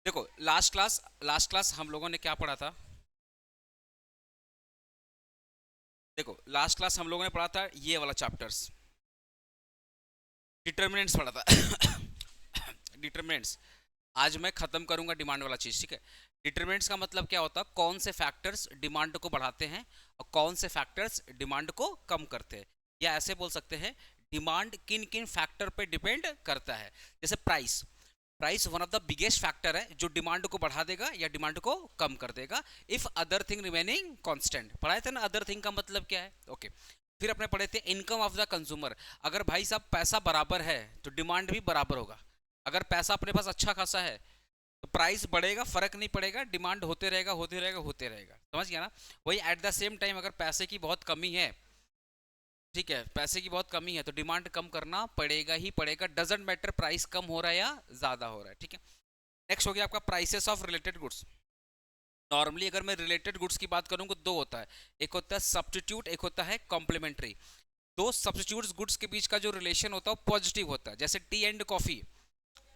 देखो last class हम लोगों ने क्या पढ़ा था। देखो लास्ट क्लास हम लोगों ने पढ़ा था ये वाला चैप्टर्स, डिटर्मिनेंट्स पढ़ा था। डिटर्मिनेंट्स आज मैं खत्म करूंगा डिमांड वाला चीज, ठीक है। डिटरमिनेंट्स का मतलब क्या होता है, कौन से फैक्टर्स डिमांड को बढ़ाते हैं और कौन से फैक्टर्स डिमांड को कम करते हैं। या ऐसे बोल सकते हैं, डिमांड किन किन फैक्टर पे डिपेंड करता है। जैसे price, price one of the biggest factor है जो डिमांड को बढ़ा देगा या डिमांड को कम कर देगा, if other thing remaining constant. पढ़ाए थे ना अदर थिंग का मतलब क्या है, ओके। फिर अपने पढ़े थे इनकम ऑफ द कंज्यूमर। अगर भाई साहब पैसा बराबर है तो डिमांड भी बराबर होगा। अगर पैसा अपने पास अच्छा खासा है तो प्राइस बढ़ेगा, फर्क नहीं पड़ेगा, डिमांड होते रहेगा होते रहेगा होते रहेगा, समझ गया ना। वही एट द सेम टाइम अगर पैसे की बहुत कमी है, ठीक है, पैसे की बहुत कमी है तो डिमांड कम करना पड़ेगा ही पड़ेगा, डजेंट मैटर प्राइस कम हो रहा है या ज्यादा हो रहा है, ठीक है। नेक्स्ट हो गया आपका prices of related goods. Normally अगर मैं रिलेटेड गुड्स की बात करूँ तो दो होता है, एक होता है सब्स्टिट्यूट, एक होता है कॉम्प्लीमेंट्री। दो सब्स्टिट्यूट गुड्स के बीच का जो रिलेशन होता है वो पॉजिटिव होता है। जैसे टी एंड कॉफी,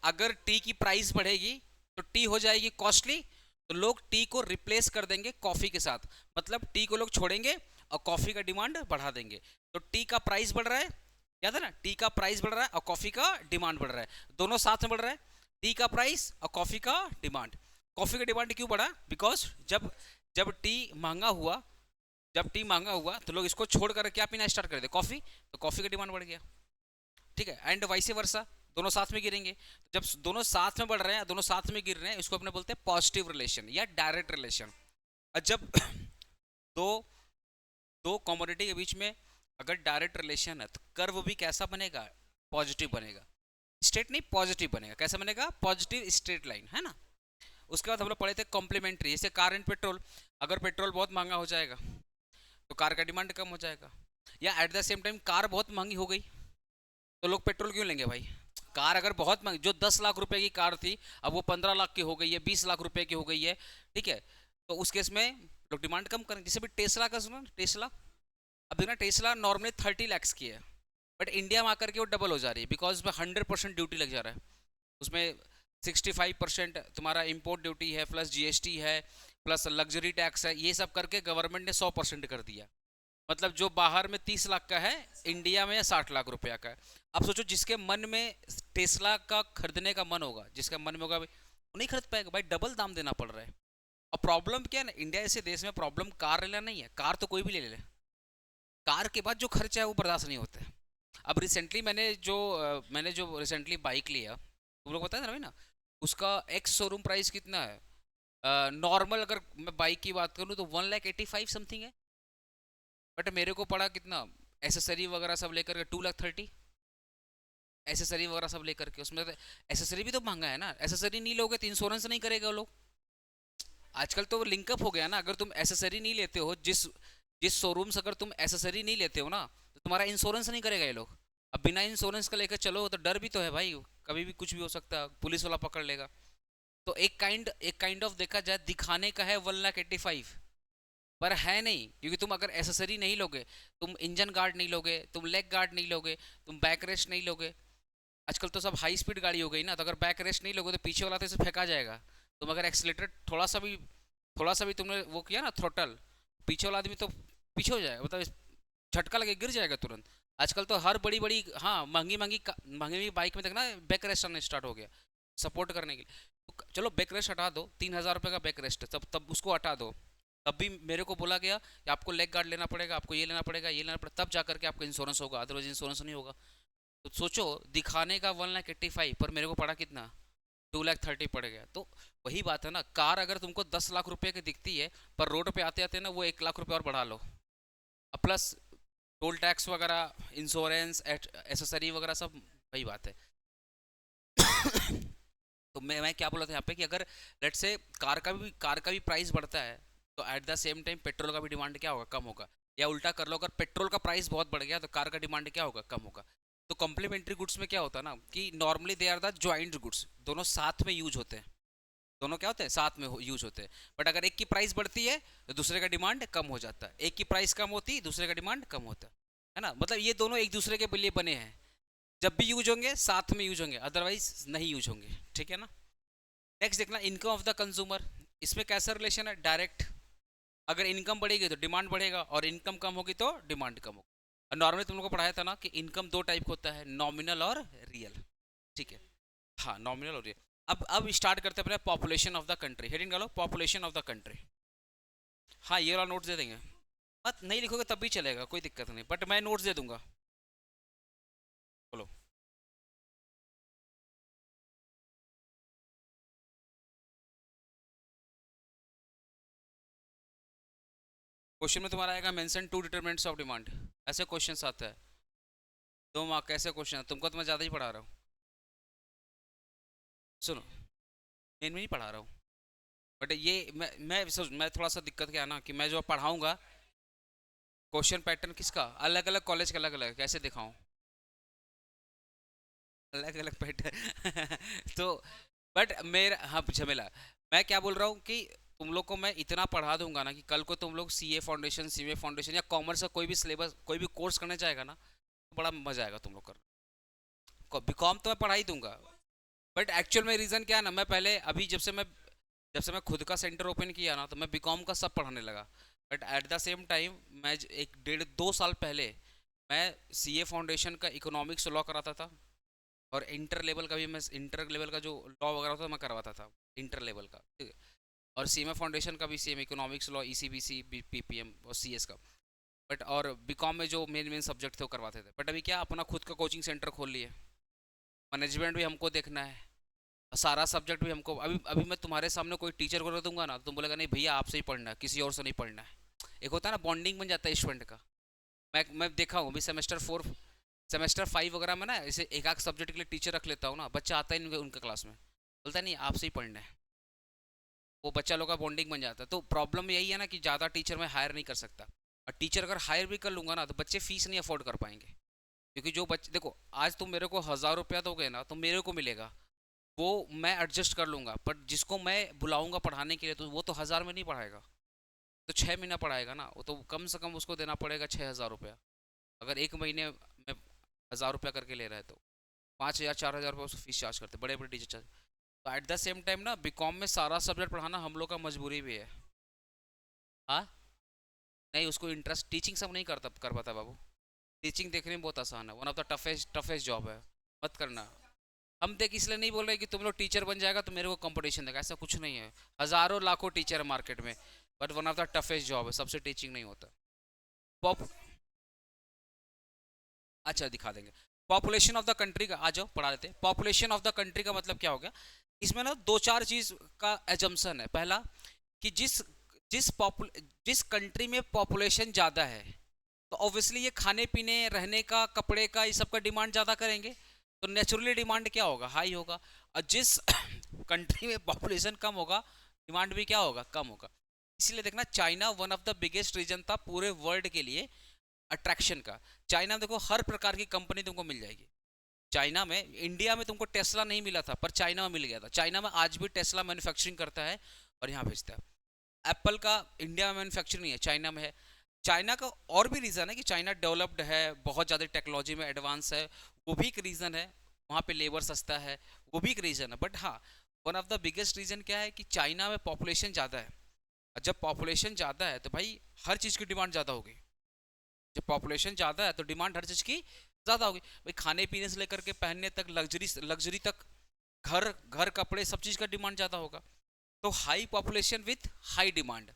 अगर टी की प्राइस बढ़ेगी तो टी हो जाएगी कॉस्टली, तो लोग टी को रिप्लेस कर देंगे कॉफी के साथ, मतलब टी को लोग छोड़ेंगे और कॉफी का डिमांड बढ़ा देंगे। तो टी का प्राइस बढ़ रहा है, याद है ना, टी का प्राइस बढ़ रहा है और कॉफी का डिमांड बढ़ रहा है, दोनों साथ में बढ़ रहा है। टी का प्राइस और कॉफी का डिमांड। कॉफी का डिमांड क्यों बढ़ा, बिकॉज जब जब टी महंगा हुआ, जब टी महंगा हुआ तो लोग इसको छोड़ कर क्या पीना स्टार्ट कर दे, कॉफी, तो कॉफी का डिमांड बढ़ गया, ठीक है। एंड वाइस वर्सा, दोनों साथ में गिरेंगे। जब दोनों साथ में बढ़ रहे हैं, दोनों साथ में गिर रहे हैं, इसको अपने बोलते हैं पॉजिटिव रिलेशन या डायरेक्ट रिलेशन। और जब दो दो कमोडिटी के बीच में अगर डायरेक्ट रिलेशन है तो कर्व भी कैसा बनेगा, पॉजिटिव बनेगा। स्ट्रेट नहीं, पॉजिटिव बनेगा। कैसा बनेगा, पॉजिटिव स्ट्रेट लाइन, है ना। उसके बाद हम लोग पढ़े थे कॉम्प्लीमेंट्री। जैसे कार एंड पेट्रोल, अगर पेट्रोल बहुत महंगा हो जाएगा तो कार का डिमांड कम हो जाएगा। या at the same time car बहुत महंगी हो गई तो लोग पेट्रोल क्यों लेंगे भाई। कार अगर बहुत महंगी, जो 10 लाख रुपए की कार थी अब वो 15 लाख की हो गई है, 20 लाख रुपए की हो गई है, ठीक है। तो उस केस में लोग डिमांड कम करेंगे। जैसे भी टेस्ला का सुना, टेस्ला, अब देखना टेस्ला नॉर्मली 30 lakhs की है, बट इंडिया में आकर के वो डबल हो जा रही है, बिकॉज उसमें 100% ड्यूटी लग जा रहा है। उसमें 65% तुम्हारा इम्पोर्ट ड्यूटी है, प्लस जीएसटी है, प्लस लग्जरी टैक्स है, ये सब करके गवर्नमेंट ने 100% कर दिया। मतलब जो बाहर में 30 लाख का है, इंडिया में 60 लाख रुपया का है। अब सोचो जिसके मन में टेस्ला का खरीदने का मन होगा, जिसका मन में होगा भाई, वो नहीं खरीद पाएगा भाई, डबल दाम देना पड़ रहा है। और प्रॉब्लम क्या है ना, इंडिया जैसे देश में प्रॉब्लम कार लेना नहीं है, कार तो कोई भी ले ले, कार के बाद जो खर्चा है वो बर्दाश्त नहीं होता है। अब रिसेंटली मैंने जो रिसेंटली बाइक लिया, तुम लोग बताए ना भाई ना, उसका एक्स शोरूम प्राइस कितना है। नॉर्मल अगर मैं बाइक की बात करूँ तो 1,85,000 समथिंग है, बट मेरे को पड़ा कितना, एसेसरी वगैरह सब लेकर के 2,30,000। एसेसरी वगैरह सब लेकर के उसमें तो एसेसरी भी तो महंगा है ना, एसेसरी नहीं लोगे तो इंश्योरेंस नहीं करेगा वो लोग। आजकल तो लिंकअप हो गया ना, अगर तुम एसेसरी नहीं लेते हो, जिस जिस शोरूम से अगर तुम एसेसरी नहीं लेते हो ना, तो तुम्हारा इंश्योरेंस नहीं करेगा ये लोग। अब बिना इंश्योरेंस का लेकर चलो तो डर भी तो है भाई, कभी भी कुछ भी हो सकता है, पुलिस वाला पकड़ लेगा। तो एक काइंड ऑफ देखा जाए दिखाने का है 1,85,000, पर है नहीं, क्योंकि तुम अगर एसेसरी नहीं लोगे, तुम इंजन गार्ड नहीं लोगे, तुम लेग गार्ड नहीं लोगे, तुम बैक रेस्ट नहीं लोगे। आजकल तो सब हाई स्पीड गाड़ी हो गई ना, तो अगर बैक रेस्ट नहीं लोगे तो पीछे वाला तो इसे फेंका जाएगा। तुम अगर एक्सीलेटर थोड़ा सा भी तुमने वो किया ना थ्रोटल, पीछे वाला आदमी तो पीछे हो जाएगा, मतलब झटका लगे गिर जाएगा तुरंत। आजकल तो हर बड़ी बड़ी, हाँ, महंगी महंगी महंगी महंगी बाइक में देखना बैक रेस्ट आना स्टार्ट हो गया, सपोर्ट करने के लिए। तो चलो बैक रेस्ट हटा दो, 3,000 रुपये का बैक रेस्ट, तब उसको हटा दो। तब भी मेरे को बोला गया कि आपको लेग गार्ड लेना पड़ेगा, आपको ये लेना पड़ेगा, ये लेना पड़ेगा, तब जाकर के आपका इंश्योरेंस होगा, अदरवाइज इंश्योरेंस नहीं होगा। तो सोचो, दिखाने का 1,85,000 पर मेरे को पड़ा कितना, 2,30,000 पड़ गया। तो वही बात है ना, कार अगर तुमको 10 लाख रुपए की दिखती है, पर रोड पे आते आते ना वो 1 लाख रुपए और बढ़ा लो, अब प्लस टोल टैक्स वगैरह, इंश्योरेंस, एसेसरी वगैरह, सब वही बात है। तो मैं क्या बोला था यहाँ पे कि अगर लेट से कार का भी प्राइस बढ़ता है तो at the same time petrol का भी डिमांड क्या होगा, कम होगा। या उल्टा कर लो, अगर पेट्रोल का प्राइस बहुत बढ़ गया तो कार का डिमांड क्या होगा, कम होगा। तो कॉम्प्लीमेंट्री गुड्स में क्या होता है ना कि normally they are the joint goods, दोनों साथ में यूज होते हैं, दोनों क्या होते हैं, साथ में यूज होते हैं। बट अगर एक की प्राइस बढ़ती है तो दूसरे का डिमांड कम हो जाता है, एक की प्राइस कम होती है दूसरे का डिमांड कम होता है ना। मतलब ये दोनों एक दूसरे के लिए बने हैं, जब भी यूज होंगे साथ में यूज होंगे, अदरवाइज नहीं यूज होंगे, ठीक है ना। नेक्स्ट देखना इनकम ऑफ द कंज्यूमर, इसमें कैसा रिलेशन है, डायरेक्ट। अगर इनकम बढ़ेगी तो डिमांड बढ़ेगा, और इनकम कम होगी तो डिमांड कम होगी। नॉर्मली तुम लोग को पढ़ाया था ना कि इनकम दो टाइप का होता है, नॉमिनल और रियल, ठीक है। हाँ, नॉमिनल और रियल। अब स्टार्ट करते हैं अपने population of the country. Heading डालो पॉपुलेशन ऑफ द कंट्री। हाँ, ये वाला नोट्स दे देंगे, मत नहीं लिखोगे तब भी चलेगा, कोई दिक्कत नहीं, बट मैं नोट्स दे दूंगा। बोलो। क्वेश्चन में तुम्हारा आएगा mention two determinants of demand, ऐसे क्वेश्चन आता है। 2 मार्क कैसे क्वेश्चन, तुमको तो मैं ज़्यादा ही पढ़ा रहा हूँ। सुनो, मैं नहीं पढ़ा रहा हूँ, बट ये मैं थोड़ा सा दिक्कत क्या है ना कि मैं जो पढ़ाऊंगा, क्वेश्चन पैटर्न किसका अलग अलग, कॉलेज का अलग अलग, कैसे दिखाऊं अलग अलग पैटर्न तो बट मेरा, हाँ झमेला, मैं क्या बोल रहा हूँ कि तुम लोग को मैं इतना पढ़ा दूंगा ना कि कल को तुम लोग सीए फाउंडेशन, सीए फाउंडेशन या कॉमर्स का कोई भी सिलेबस, कोई भी कोर्स करने जाएगा ना, तो बड़ा मजा आएगा तुम लोग करना। बीकॉम तो मैं पढ़ा ही दूंगा, बट एक्चुअल में रीज़न क्या है ना, मैं पहले अभी जब से मैं खुद का सेंटर ओपन किया ना, तो मैं बीकॉम का सब पढ़ाने लगा। But at the same time मैं एक 1.5-2 साल पहले मैं सीए फाउंडेशन का इकोनॉमिक्स लॉ कराता था, और इंटर लेवल का भी, मैं इंटर लेवल का जो लॉ वगैरह होता था मैं करवाता था, इंटर लेवल का, ठीक है। और सीएमए फाउंडेशन का भी, सेम इकोनॉमिक्स लॉ, ईसीबीसी, पीपीएम और सीएस का। बट और बीकॉम में जो मेन मेन सब्जेक्ट थे वो करवाते थे। बट अभी क्या, अपना खुद का कोचिंग सेंटर खोल लिए, मैनेजमेंट भी हमको देखना है, सारा सब्जेक्ट भी हमको। अभी अभी मैं तुम्हारे सामने कोई टीचर को रख दूंगा ना, तो तुम बोलेगा नहीं भैया आपसे ही पढ़ना है, किसी और से नहीं पढ़ना है। एक होता है ना बॉन्डिंग बन जाता है स्टूडेंट का। मैं देखा हूँ अभी सेमेस्टर 5 वगैरह में ना, ऐसे एक आध सब्जेक्ट के लिए टीचर रख लेता हूँ ना, बच्चा आता ही नहीं उनके क्लास में, बोलता है नहीं आपसे ही पढ़ना है, वो बच्चा लोग का बॉन्डिंग बन जाता है। तो प्रॉब्लम यही है ना कि ज़्यादा टीचर मैं हायर नहीं कर सकता, और टीचर अगर हायर भी कर लूंगा ना, तो बच्चे फीस नहीं अफोर्ड कर पाएंगे। क्योंकि जो बच्चे, देखो आज तुम मेरे को 1,000 रुपया दोगे ना, तो मेरे को मिलेगा, वो मैं एडजस्ट कर लूंगा, पर जिसको मैं बुलाऊंगा पढ़ाने के लिए, तो वो तो 1,000 में नहीं पढ़ाएगा, तो 6 महीना पढ़ाएगा ना, वो तो कम से कम उसको देना पड़ेगा 6,000 रुपया। अगर एक महीने में 1,000 रुपया करके ले रहा है, तो 5,000 4,000 रुपये उसको फीस चार्ज करते, बड़े बड़े टीचर चार्ज। तो एट द सेम टाइम ना बीकॉम में सारा सब्जेक्ट पढ़ाना हम लोग का मजबूरी भी है। हाँ, नहीं उसको इंटरेस्ट, टीचिंग सब नहीं कर पाता बाबू। टीचिंग देखने में बहुत आसान है, one of the toughest toughest job है, मत करना। हम देख इसलिए नहीं बोल रहे कि तुम लोग टीचर बन जाएगा तो मेरे को कंपटीशन देगा, ऐसा कुछ नहीं है। हजारों लाखों टीचर है मार्केट में, but one of the toughest job है, सबसे टीचिंग नहीं होता। पॉप अच्छा दिखा देंगे। पॉपुलेशन ऑफ द कंट्री का आ जाओ पढ़ा देते हैं। पॉपुलेशन ऑफ द कंट्री का मतलब क्या हो गया, इसमें ना 2-4 चीज का एजम्पशन है। पहला कि जिस कंट्री में पॉपुलेशन ज़्यादा है, तो ऑब्वियसली ये खाने पीने, रहने का, कपड़े का, ये सब का डिमांड ज़्यादा करेंगे, तो नेचुरली डिमांड क्या होगा, हाई होगा। और जिस कंट्री में पॉपुलेशन कम होगा, डिमांड भी क्या होगा, कम होगा। इसीलिए देखना China one of the biggest reason था पूरे वर्ल्ड के लिए अट्रैक्शन का। चाइना में देखो हर प्रकार की कंपनी तुमको मिल जाएगी। चाइना में, इंडिया में तुमको टेस्ला नहीं मिला था, पर चाइना में मिल गया था। चाइना में आज भी टेस्ला मैन्युफैक्चरिंग करता है और यहाँ भेजता है। एप्पल का इंडिया में मैन्युफैक्चरिंग नहीं है, चाइना में है। चाइना का और भी रीज़न है कि चाइना डेवलप्ड है, बहुत ज़्यादा टेक्नोलॉजी में एडवांस है, वो भी एक रीज़न है। वहाँ पे लेबर सस्ता है, वो भी एक रीज़न है। बट हाँ, one of the biggest reason क्या है कि चाइना में पॉपुलेशन ज़्यादा है। और जब पॉपुलेशन ज़्यादा है तो भाई हर चीज़ की डिमांड ज़्यादा होगी। जब पॉपुलेशन ज़्यादा है तो डिमांड हर चीज़ की ज़्यादा होगी भाई, खाने पीने से लेकर के पहनने तक, लग्जरी लग्जरी तक, घर घर कपड़े, सब चीज़ का डिमांड ज़्यादा होगा। तो high population with high demand,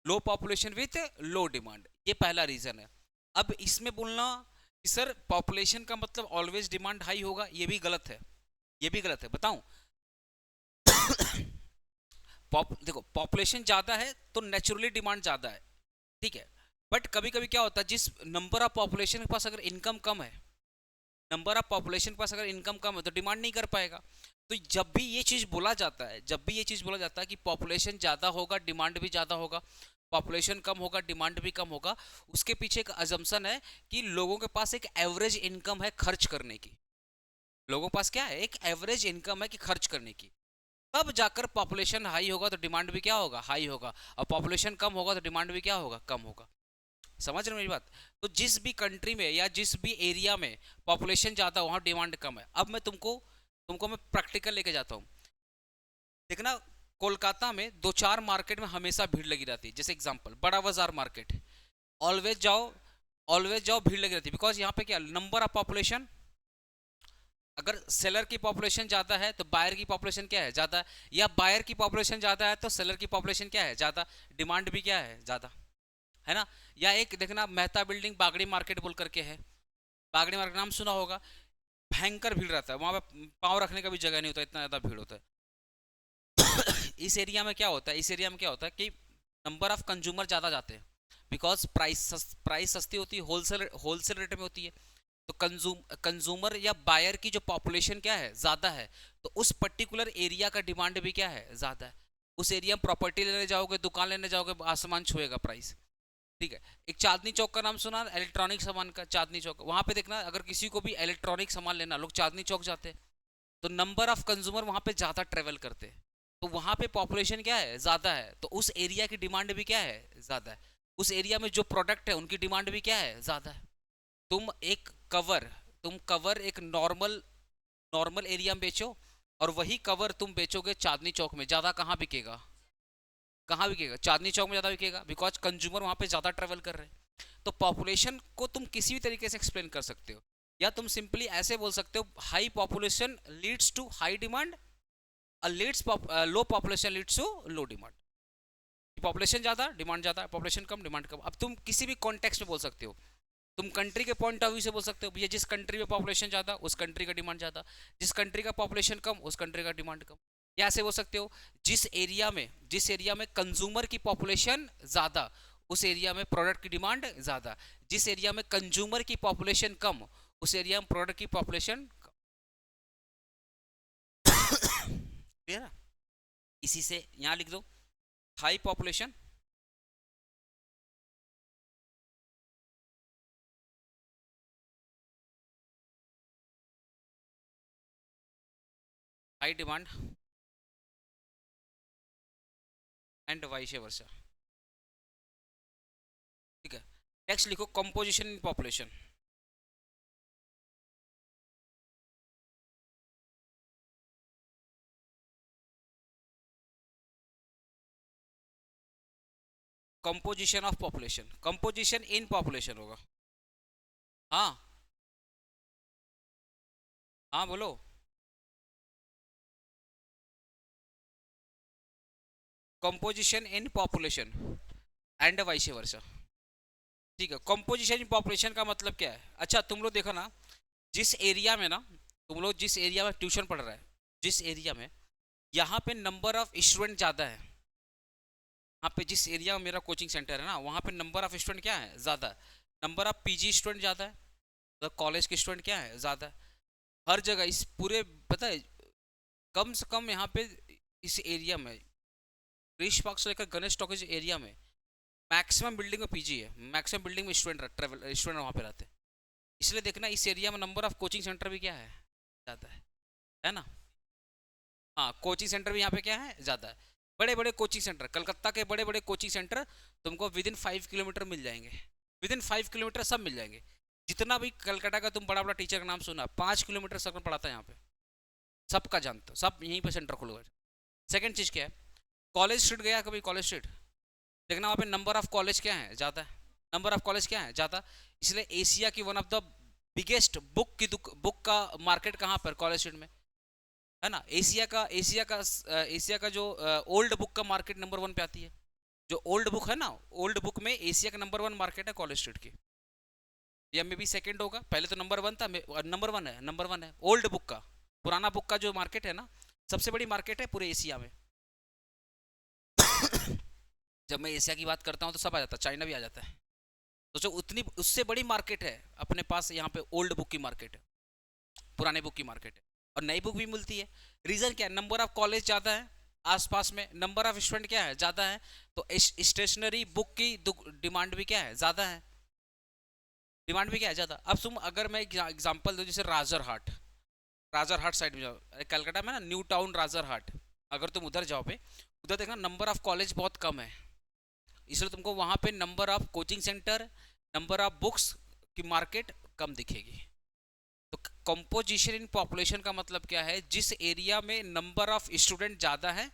low population with low demand, ये पहला रीजन है। अब इसमें बोलना कि सर पॉपुलेशन का मतलब ऑलवेज डिमांड हाई होगा, ये भी गलत है, ये भी गलत है, बताऊं। देखो पॉपुलेशन ज्यादा है तो नेचुरली डिमांड ज्यादा है, ठीक है। बट कभी कभी क्या होता है, जिस नंबर ऑफ पॉपुलेशन के पास अगर इनकम कम है, नंबर ऑफ पॉपुलेशन के पास अगर इनकम कम है, तो डिमांड नहीं कर पाएगा। तो जब भी ये चीज़ बोला जाता है, जब भी ये चीज़ बोला जाता है कि पॉपुलेशन ज़्यादा होगा डिमांड भी ज़्यादा होगा, पॉपुलेशन कम होगा डिमांड भी कम होगा, उसके पीछे एक अजम्पशन है कि लोगों के पास एक एवरेज इनकम है खर्च करने की। लोगों के पास क्या है, एक एवरेज इनकम है कि खर्च करने की। तब जाकर पॉपुलेशन हाई होगा तो डिमांड भी क्या होगा, हाई होगा। और पॉपुलेशन कम होगा तो डिमांड भी क्या होगा, कम होगा। समझ रहे हो मेरी बात। तो जिस भी कंट्री में या जिस भी एरिया में पॉपुलेशन ज़्यादा, वहाँ डिमांड कम है। अब मैं तुमको तुमको मैं प्रैक्टिकल लेके जाता हूँ। देखना कोलकाता में दो चार मार्केट में हमेशा भीड़ लगी रहती है। जैसे एग्जांपल बड़ा बाजार मार्केट, ऑलवेज जाओ, ऑलवेज जाओ, भीड़ लगी रहती है। बिकॉज यहाँ पे क्या, नंबर ऑफ पॉपुलेशन, अगर सेलर की पॉपुलेशन ज़्यादा है तो बायर की पॉपुलेशन क्या है, ज़्यादा, या बायर की पॉपुलेशन ज़्यादा है तो सेलर की पॉपुलेशन क्या है, ज़्यादा, डिमांड भी क्या है, ज़्यादा, है ना। या एक देखना मेहता बिल्डिंग बागड़ी मार्केट बोल करके है, बागड़ी मार्केट नाम सुना होगा, भयंकर भीड़ रहता है वहाँ पे, पाँव रखने का भी जगह नहीं होता, इतना ज़्यादा भीड़ होता है। इस एरिया में क्या होता है, इस एरिया में क्या होता है कि नंबर ऑफ कंज्यूमर ज़्यादा जाते हैं, बिकॉज प्राइस सस्ती होती है, होलसेल रेट में होती है। तो कंज्यूमर या बायर की जो पॉपुलेशन क्या है, ज़्यादा है, तो उस पर्टिकुलर एरिया का डिमांड भी क्या है, ज़्यादा है। उस एरिया में प्रॉपर्टी लेने जाओगे, दुकान लेने जाओगे, आसमान छुएगा प्राइस। ठीक है। एक चांदनी चौक का नाम सुना, इलेक्ट्रॉनिक सामान का, चांदनी चौक, वहाँ पे देखना अगर किसी को भी इलेक्ट्रॉनिक सामान लेना, लोग चांदनी चौक जाते हैं। तो नंबर ऑफ कंज्यूमर वहाँ पे ज़्यादा ट्रेवल करते हैं, तो वहाँ पे पॉपुलेशन क्या है, ज़्यादा है, तो उस एरिया की डिमांड भी क्या है, ज़्यादा है। उस एरिया में जो प्रोडक्ट है उनकी डिमांड भी क्या है, ज़्यादा है। तुम एक कवर, तुम कवर एक नॉर्मल नॉर्मल एरिया में बेचो, और वही कवर तुम बेचोगे चांदनी चौक में, ज़्यादा कहाँ बिकेगा, कहाँ बिकेगा, चांदनी चौक में ज़्यादा बिकेगा, बिकॉज कंज्यूमर वहाँ पे ज़्यादा ट्रेवल कर रहे हैं। तो पॉपुलेशन को तुम किसी भी तरीके से एक्सप्लेन कर सकते हो, या तुम सिंपली ऐसे बोल सकते हो, high population leads to high demand, low population leads to low demand. Population ज़्यादा, डिमांड ज़्यादा, पॉपुलेशन कम, डिमांड कम। अब तुम किसी भी कॉन्टेक्स्ट में बोल सकते हो, तुम कंट्री के पॉइंट ऑफ व्यू से बोल सकते हो, भैया जिस कंट्री में पॉपुलेशन ज़्यादा उस कंट्री का डिमांड ज़्यादा, जिस कंट्री का पॉपुलेशन कम उस कंट्री का डिमांड कम। या ऐसे बोल सकते हो, जिस एरिया में कंज्यूमर की पॉपुलेशन ज़्यादा उस एरिया में प्रोडक्ट की डिमांड ज़्यादा, जिस एरिया में कंज्यूमर की पॉपुलेशन कम उस एरिया में प्रोडक्ट की पॉपुलेशन कम। क्लियर है? इसी से यहाँ लिख दो, high population, high demand, and vice versa. ठीक है। नेक्स्ट लिखो, composition in population. Composition of population, composition in population होगा। हाँ, हाँ बोलो। Composition in population and vice versa. ठीक है। कंपोजिशन इन पॉपुलेशन का मतलब क्या है, अच्छा तुम लोग देखो ना, जिस एरिया में ना, तुम लोग जिस एरिया में ट्यूशन पढ़ रहा है, जिस एरिया में यहाँ पे नंबर ऑफ स्टूडेंट ज़्यादा है, यहाँ पे जिस एरिया में मेरा कोचिंग सेंटर है ना, वहाँ पे नंबर ऑफ स्टूडेंट क्या है, ज़्यादा है। नंबर ऑफ पीजी स्टूडेंट ज़्यादा है, तो कॉलेज के स्टूडेंट क्या है, ज़्यादा है। हर जगह इस पूरे, पता है, कम से कम यहाँ पे इस एरिया में, क्रिश पार्क से लेकर गणेश टॉकीज एरिया में मैक्सिमम बिल्डिंग में पीजी है, मैक्सिमम बिल्डिंग में स्टूडेंट वहाँ पे रहते हैं। इसलिए देखना इस एरिया में नंबर ऑफ कोचिंग सेंटर भी क्या है, ज़्यादा है ना। हाँ, कोचिंग सेंटर भी यहाँ पे क्या है, ज़्यादा है। बड़े बड़े कोचिंग सेंटर, कलकत्ता के बड़े बड़े कोचिंग सेंटर तुमको विद इन 5 किलोमीटर मिल जाएंगे, विद इन 5 किलोमीटर सब मिल जाएंगे। जितना भी कलकत्ता का तुम बड़ा बड़ा टीचर का नाम सुना, 5 किलोमीटर सब पढ़ाता है यहाँ पे, सबका जानते हो, सब यहीं पे सेंटर खुल गए। सेकेंड चीज़ क्या है, कॉलेज स्ट्रीट गया कभी, कॉलेज स्ट्रीट देखना, वहाँ पे नंबर ऑफ कॉलेज क्या है, ज़्यादा है, नंबर ऑफ कॉलेज क्या है, ज़्यादा। इसलिए एशिया की one of the biggest book का मार्केट कहाँ पर, कॉलेज स्ट्रीट में, है ना। एशिया का जो ओल्ड बुक का मार्केट नंबर 1 पे आती है। जो ओल्ड बुक है ना, ओल्ड बुक में एशिया का नंबर 1 मार्केट है कॉलेज स्ट्रीट की, या मे बी सेकेंड होगा, पहले तो नंबर 1 था, नंबर 1 है ओल्ड बुक का, पुराना बुक का जो मार्केट है ना, सबसे बड़ी मार्केट है पूरे एशिया में। जब मैं एशिया की बात करता हूँ तो सब आ जाता है, चाइना भी आ जाता है। तो जो उतनी उससे बड़ी मार्केट है अपने पास, यहाँ पे ओल्ड बुक की मार्केट है, पुराने बुक की मार्केट है, और नई बुक भी मिलती है। रीज़न क्या है, नंबर ऑफ कॉलेज ज़्यादा है आसपास में, नंबर ऑफ स्टूडेंट क्या है, ज़्यादा है, तो स्टेशनरी बुक की डिमांड भी क्या है, ज़्यादा है, डिमांड भी क्या है, ज़्यादा। अब तुम, अगर मैं एग्जांपल दूँ, जैसे राजर हाट साइड में जाओ, कलकत्ता में ना न्यू टाउन राजर हाट, अगर तुम उधर जाओ पे, उधर देखना नंबर ऑफ कॉलेज बहुत कम है, इसलिए तुमको वहाँ पे number of coaching centre, number of books की मार्केट कम दिखेगी। तो कंपोजिशन इन पॉपुलेशन का मतलब क्या है, जिस एरिया में नंबर ऑफ स्टूडेंट ज़्यादा है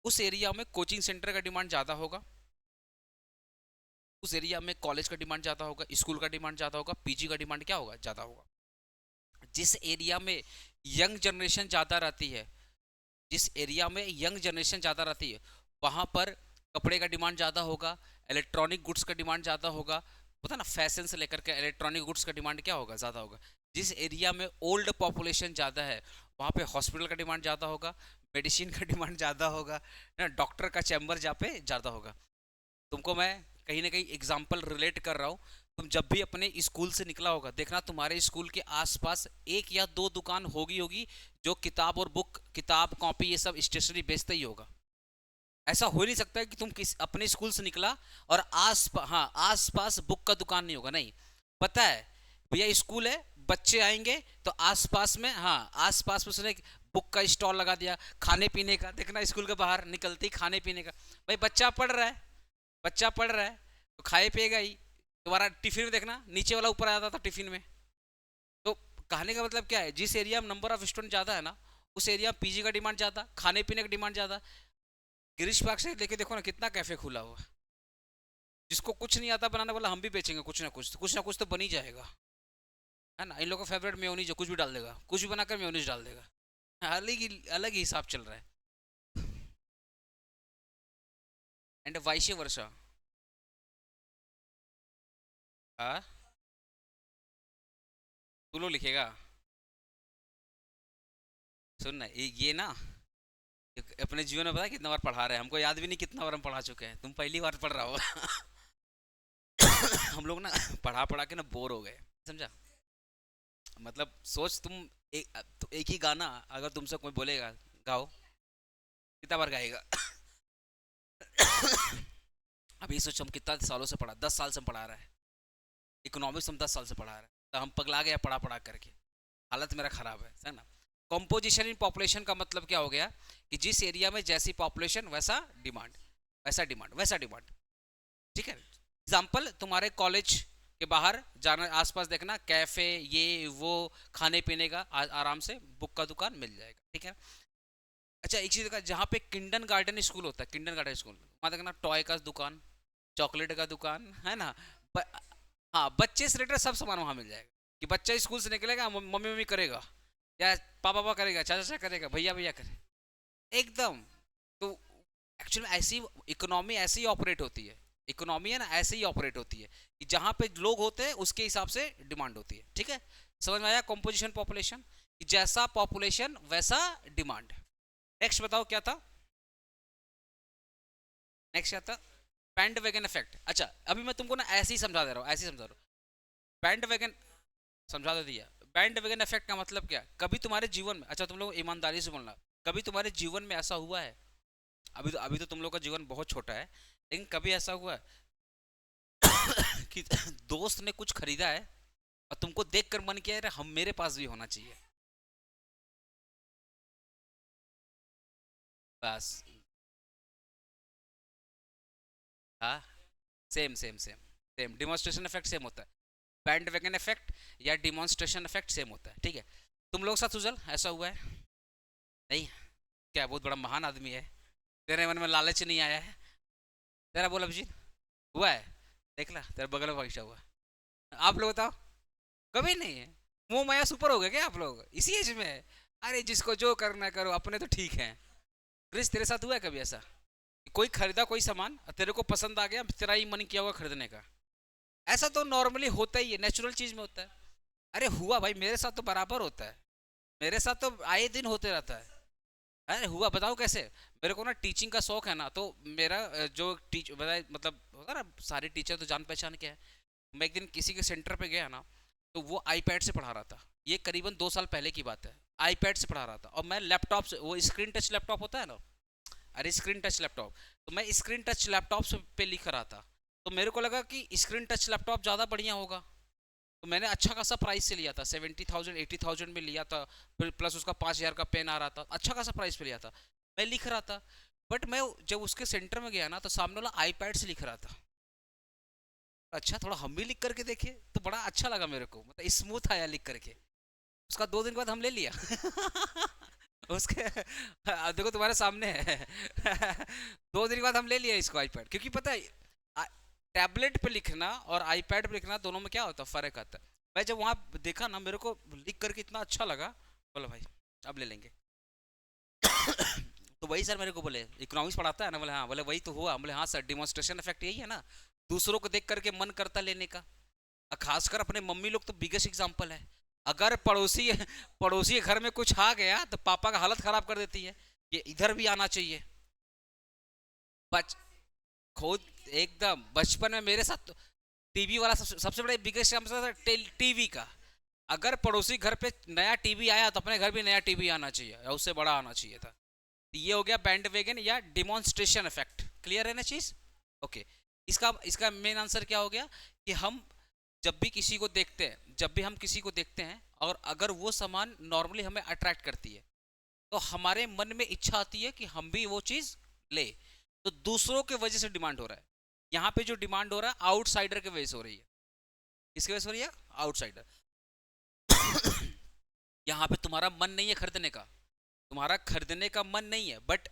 उस एरिया में कोचिंग सेंटर का डिमांड ज़्यादा होगा, उस एरिया में कॉलेज का डिमांड ज़्यादा होगा, स्कूल का डिमांड ज़्यादा होगा, पीजी का डिमांड क्या होगा, ज़्यादा होगा। जिस एरिया में यंग जनरेशन ज़्यादा रहती है, जिस एरिया में यंग जनरेशन ज़्यादा रहती है वहाँ पर कपड़े का डिमांड ज़्यादा होगा, इलेक्ट्रॉनिक गुड्स का डिमांड ज़्यादा होगा, पता ना, फैशन से लेकर के इलेक्ट्रॉनिक गुड्स का डिमांड क्या होगा, ज़्यादा होगा। जिस एरिया में ओल्ड पॉपुलेशन ज़्यादा है वहाँ पे हॉस्पिटल का डिमांड ज़्यादा होगा, मेडिसिन का डिमांड ज़्यादा होगा ना, डॉक्टर का चैम्बर जहाँ पे ज़्यादा होगा। तुमको मैं कहीं ना कहीं एग्जाम्पल रिलेट कर रहा हूँ। तुम जब भी अपने स्कूल से निकला होगा देखना तुम्हारे स्कूल के आसपास एक या दो दुकान होगी जो किताब और बुक, किताब कॉपी ये सब स्टेशनरी बेचता ही होगा। ऐसा हो नहीं सकता है कि तुम अपने स्कूल से निकला और आस पास बुक का दुकान नहीं होगा, नहीं। पता है भैया स्कूल है, बच्चे आएंगे तो आस पास में, हाँ आस पास में उसने बुक का स्टॉल लगा दिया, खाने पीने का, देखना स्कूल के बाहर निकलती खाने पीने का। भाई बच्चा पढ़ रहा है, बच्चा पढ़ रहा है तो खाए पिएगा ही। तुम्हारा टिफिन में देखना नीचे वाला ऊपर आ जाता था टिफिन में। तो कहने का मतलब क्या है, जिस एरिया में नंबर ऑफ स्टूडेंट ज़्यादा है ना उस एरिया में पीजी का डिमांड ज़्यादा, खाने पीने का डिमांड ज़्यादा। गिरीश पार्क से लेके देखो ना कितना कैफे खुला हुआ। जिसको कुछ नहीं आता बनाने वाला, हम भी बेचेंगे कुछ ना कुछ, कुछ ना कुछ तो बन ही जाएगा, है ना। इन लोगों का फेवरेट मेयोनीज, कुछ भी डाल देगा, कुछ भी बनाकर मेयोनीज डाल देगा। अलग ही हिसाब चल रहा है। And vice versa. हाँ तू लो लिखेगा। सुन ना ये ना अपने जीवन में पता है कितना बार पढ़ा रहे हैं, हमको याद भी नहीं कितना बार हम पढ़ा चुके हैं, तुम पहली बार पढ़ रहा हो। हम लोग ना पढ़ा पढ़ा के ना बोर हो गए, समझा। मतलब सोच तुम तो एक ही गाना अगर तुमसे कोई बोलेगा गाओ, कितना बार गाएगा। अभी सोच हम कितना सालों से पढ़ा, 10 साल से हम पढ़ा रहा है इकोनॉमिक्स, हम 10 साल से पढ़ा रहे हैं, तो हम पगला गया पढ़ा पढ़ा करके, हालत मेरा खराब है ना। कंपोजिशन इन पॉपुलेशन का मतलब क्या हो गया कि जिस एरिया में जैसी पॉपुलेशन वैसा डिमांड, वैसा डिमांड, वैसा डिमांड, ठीक है। एग्जाम्पल, तुम्हारे कॉलेज के बाहर जाना, आसपास देखना कैफे ये वो, खाने पीने का आराम से बुक का दुकान मिल जाएगा, ठीक है। अच्छा एक चीज़ का, जहाँ पे किंडन गार्डन स्कूल होता है, किंडन गार्डन स्कूल, वहाँ देखना टॉय का दुकान, चॉकलेट का दुकान, है ना। ब, हाँ बच्चे से रिलेटेड सब सामान वहाँ मिल जाएगा। कि बच्चा स्कूल से निकलेगा मम्मी मम्मी करेगा या पापा पापा करेगा, चाचा चाचा करेगा, भैया भैया करे, एकदम। तो एक्चुअली ऐसी इकोनॉमी ऐसे ही ऑपरेट होती है, इकोनॉमी है ना ऐसे ही ऑपरेट होती है कि जहाँ पे लोग होते हैं उसके हिसाब से डिमांड होती है, ठीक है। समझ में आया कॉम्पोजिशन पॉपुलेशन, जैसा पॉपुलेशन वैसा डिमांड। नेक्स्ट बताओ क्या था, नेक्स्ट क्या था, बैंड वैगन इफेक्ट। अच्छा अभी मैं तुमको ना ऐसे ही समझा दे रहा हूँ, ऐसे ही समझा रहा हूँ। बैंड वैगन समझा दे दिया। बैंड वैगन इफेक्ट का मतलब क्या, कभी तुम्हारे जीवन में, अच्छा तुम लोग ईमानदारी से बोलना, कभी तुम्हारे जीवन में ऐसा हुआ है, अभी तो तुम लोग का जीवन बहुत छोटा है, लेकिन कभी ऐसा हुआ है कि दोस्त ने कुछ खरीदा है और तुमको देख कर मन किया हम मेरे पास भी होना चाहिए, बस। हाँ same same same same, demonstration effect same होता है, बैंड वैगन इफेक्ट या डिमॉन्स्ट्रेशन इफेक्ट सेम होता है, ठीक है। तुम लोग साथ सुजल ऐसा हुआ है, नहीं, क्या बहुत बड़ा महान आदमी है, तेरे मन में लालच नहीं आया है, तेरा बोल अभिजीत हुआ है, देख ला तेरे बगल में पैसा हुआ। आप लोग बताओ, कभी नहीं है। मुंह माया सुपर हो गए क्या आप लोग इसी एज में है? अरे जिसको जो करना करो, अपने तो ठीक है। क्रिस तेरे साथ हुआ है कभी ऐसा, कोई खरीदा कोई सामान तेरे को पसंद आ गया, तेरा ही मन किया होगा खरीदने का? ऐसा तो नॉर्मली होता ही है, नेचुरल चीज में होता है। अरे हुआ भाई, मेरे साथ तो बराबर होता है, मेरे साथ तो आए दिन होते रहता है। अरे हुआ, बताओ कैसे। मेरे को ना टीचिंग का शौक है ना, तो मेरा जो टीच मतलब होता है ना, सारे टीचर तो जान पहचान के है। मैं एक दिन किसी के सेंटर पे गया ना, तो वो आईपैड से पढ़ा रहा था, ये करीबन 2 साल पहले की बात है, आईपैड से पढ़ा रहा था और मैं लैपटॉप से, वो स्क्रीन टच लैपटॉप होता है ना, अरे स्क्रीन टच लैपटॉप, तो मैं स्क्रीन टच लैपटॉप पे लिख रहा था। तो मेरे को लगा कि स्क्रीन टच लैपटॉप ज़्यादा बढ़िया होगा, तो मैंने अच्छा खासा प्राइस से लिया था, 70,000 80,000 में लिया था, फिर प्लस उसका 5,000 का पेन आ रहा था, अच्छा खासा प्राइस पे लिया था। मैं लिख रहा था, बट मैं जब उसके सेंटर में गया ना तो सामने वाला आईपैड से लिख रहा था। अच्छा थोड़ा हम भी लिख करके देखे तो बड़ा अच्छा लगा मेरे को, मतलब स्मूथ आया लिख करके। उसका 2 दिन के बाद हम ले लिया। उसके देखो तुम्हारे सामने है। 2 दिन के बाद हम ले लिया इसको आईपैड, क्योंकि पता है टैबलेट पे लिखना और आईपैड पे लिखना दोनों में क्या होता है, फर्क आता है। मैं जब वहां देखा ना, मेरे को लिख करके इतना अच्छा लगा, बोला भाई अब ले लेंगे। तो वही सर मेरे को बोले, इकोनॉमिक्स पढ़ाता है ना, बोले हाँ, बोले वही तो हुआ, बोले हाँ सर, डिमॉन्स्ट्रेशन इफेक्ट यही है ना, दूसरों को देख करके मन करता लेने का। खासकर अपने मम्मी लोग तो बिगेस्ट एग्जाम्पल है। अगर पड़ोसी पड़ोसी के घर में कुछ आ गया तो पापा का हालत खराब कर देती है कि इधर भी आना चाहिए। बच खुद एकदम बचपन में मेरे साथ तो टीवी वाला सबसे बड़ा बिगेस्ट था टीवी का। अगर पड़ोसी घर पे नया टीवी आया तो अपने घर भी नया टीवी आना चाहिए या उससे बड़ा आना चाहिए था। तो ये हो गया बैंड वेगन या डिमॉन्स्ट्रेशन इफेक्ट। क्लियर है ना चीज? ओके। इसका इसका मेन आंसर क्या हो गया कि हम जब भी किसी को देखते हैं, जब भी हम किसी को देखते हैं और अगर वो सामान नॉर्मली हमें अट्रैक्ट करती है, तो हमारे मन में इच्छा आती है कि हम भी वो चीज ले। तो दूसरों के वजह से डिमांड हो रहा है। यहाँ पे जो डिमांड हो रहा है आउटसाइडर के वजह से हो रही है। किसकी वजह से हो रही है? आउटसाइडर। यहाँ पे तुम्हारा मन नहीं है खरीदने का, तुम्हारा खरीदने का मन नहीं है, बट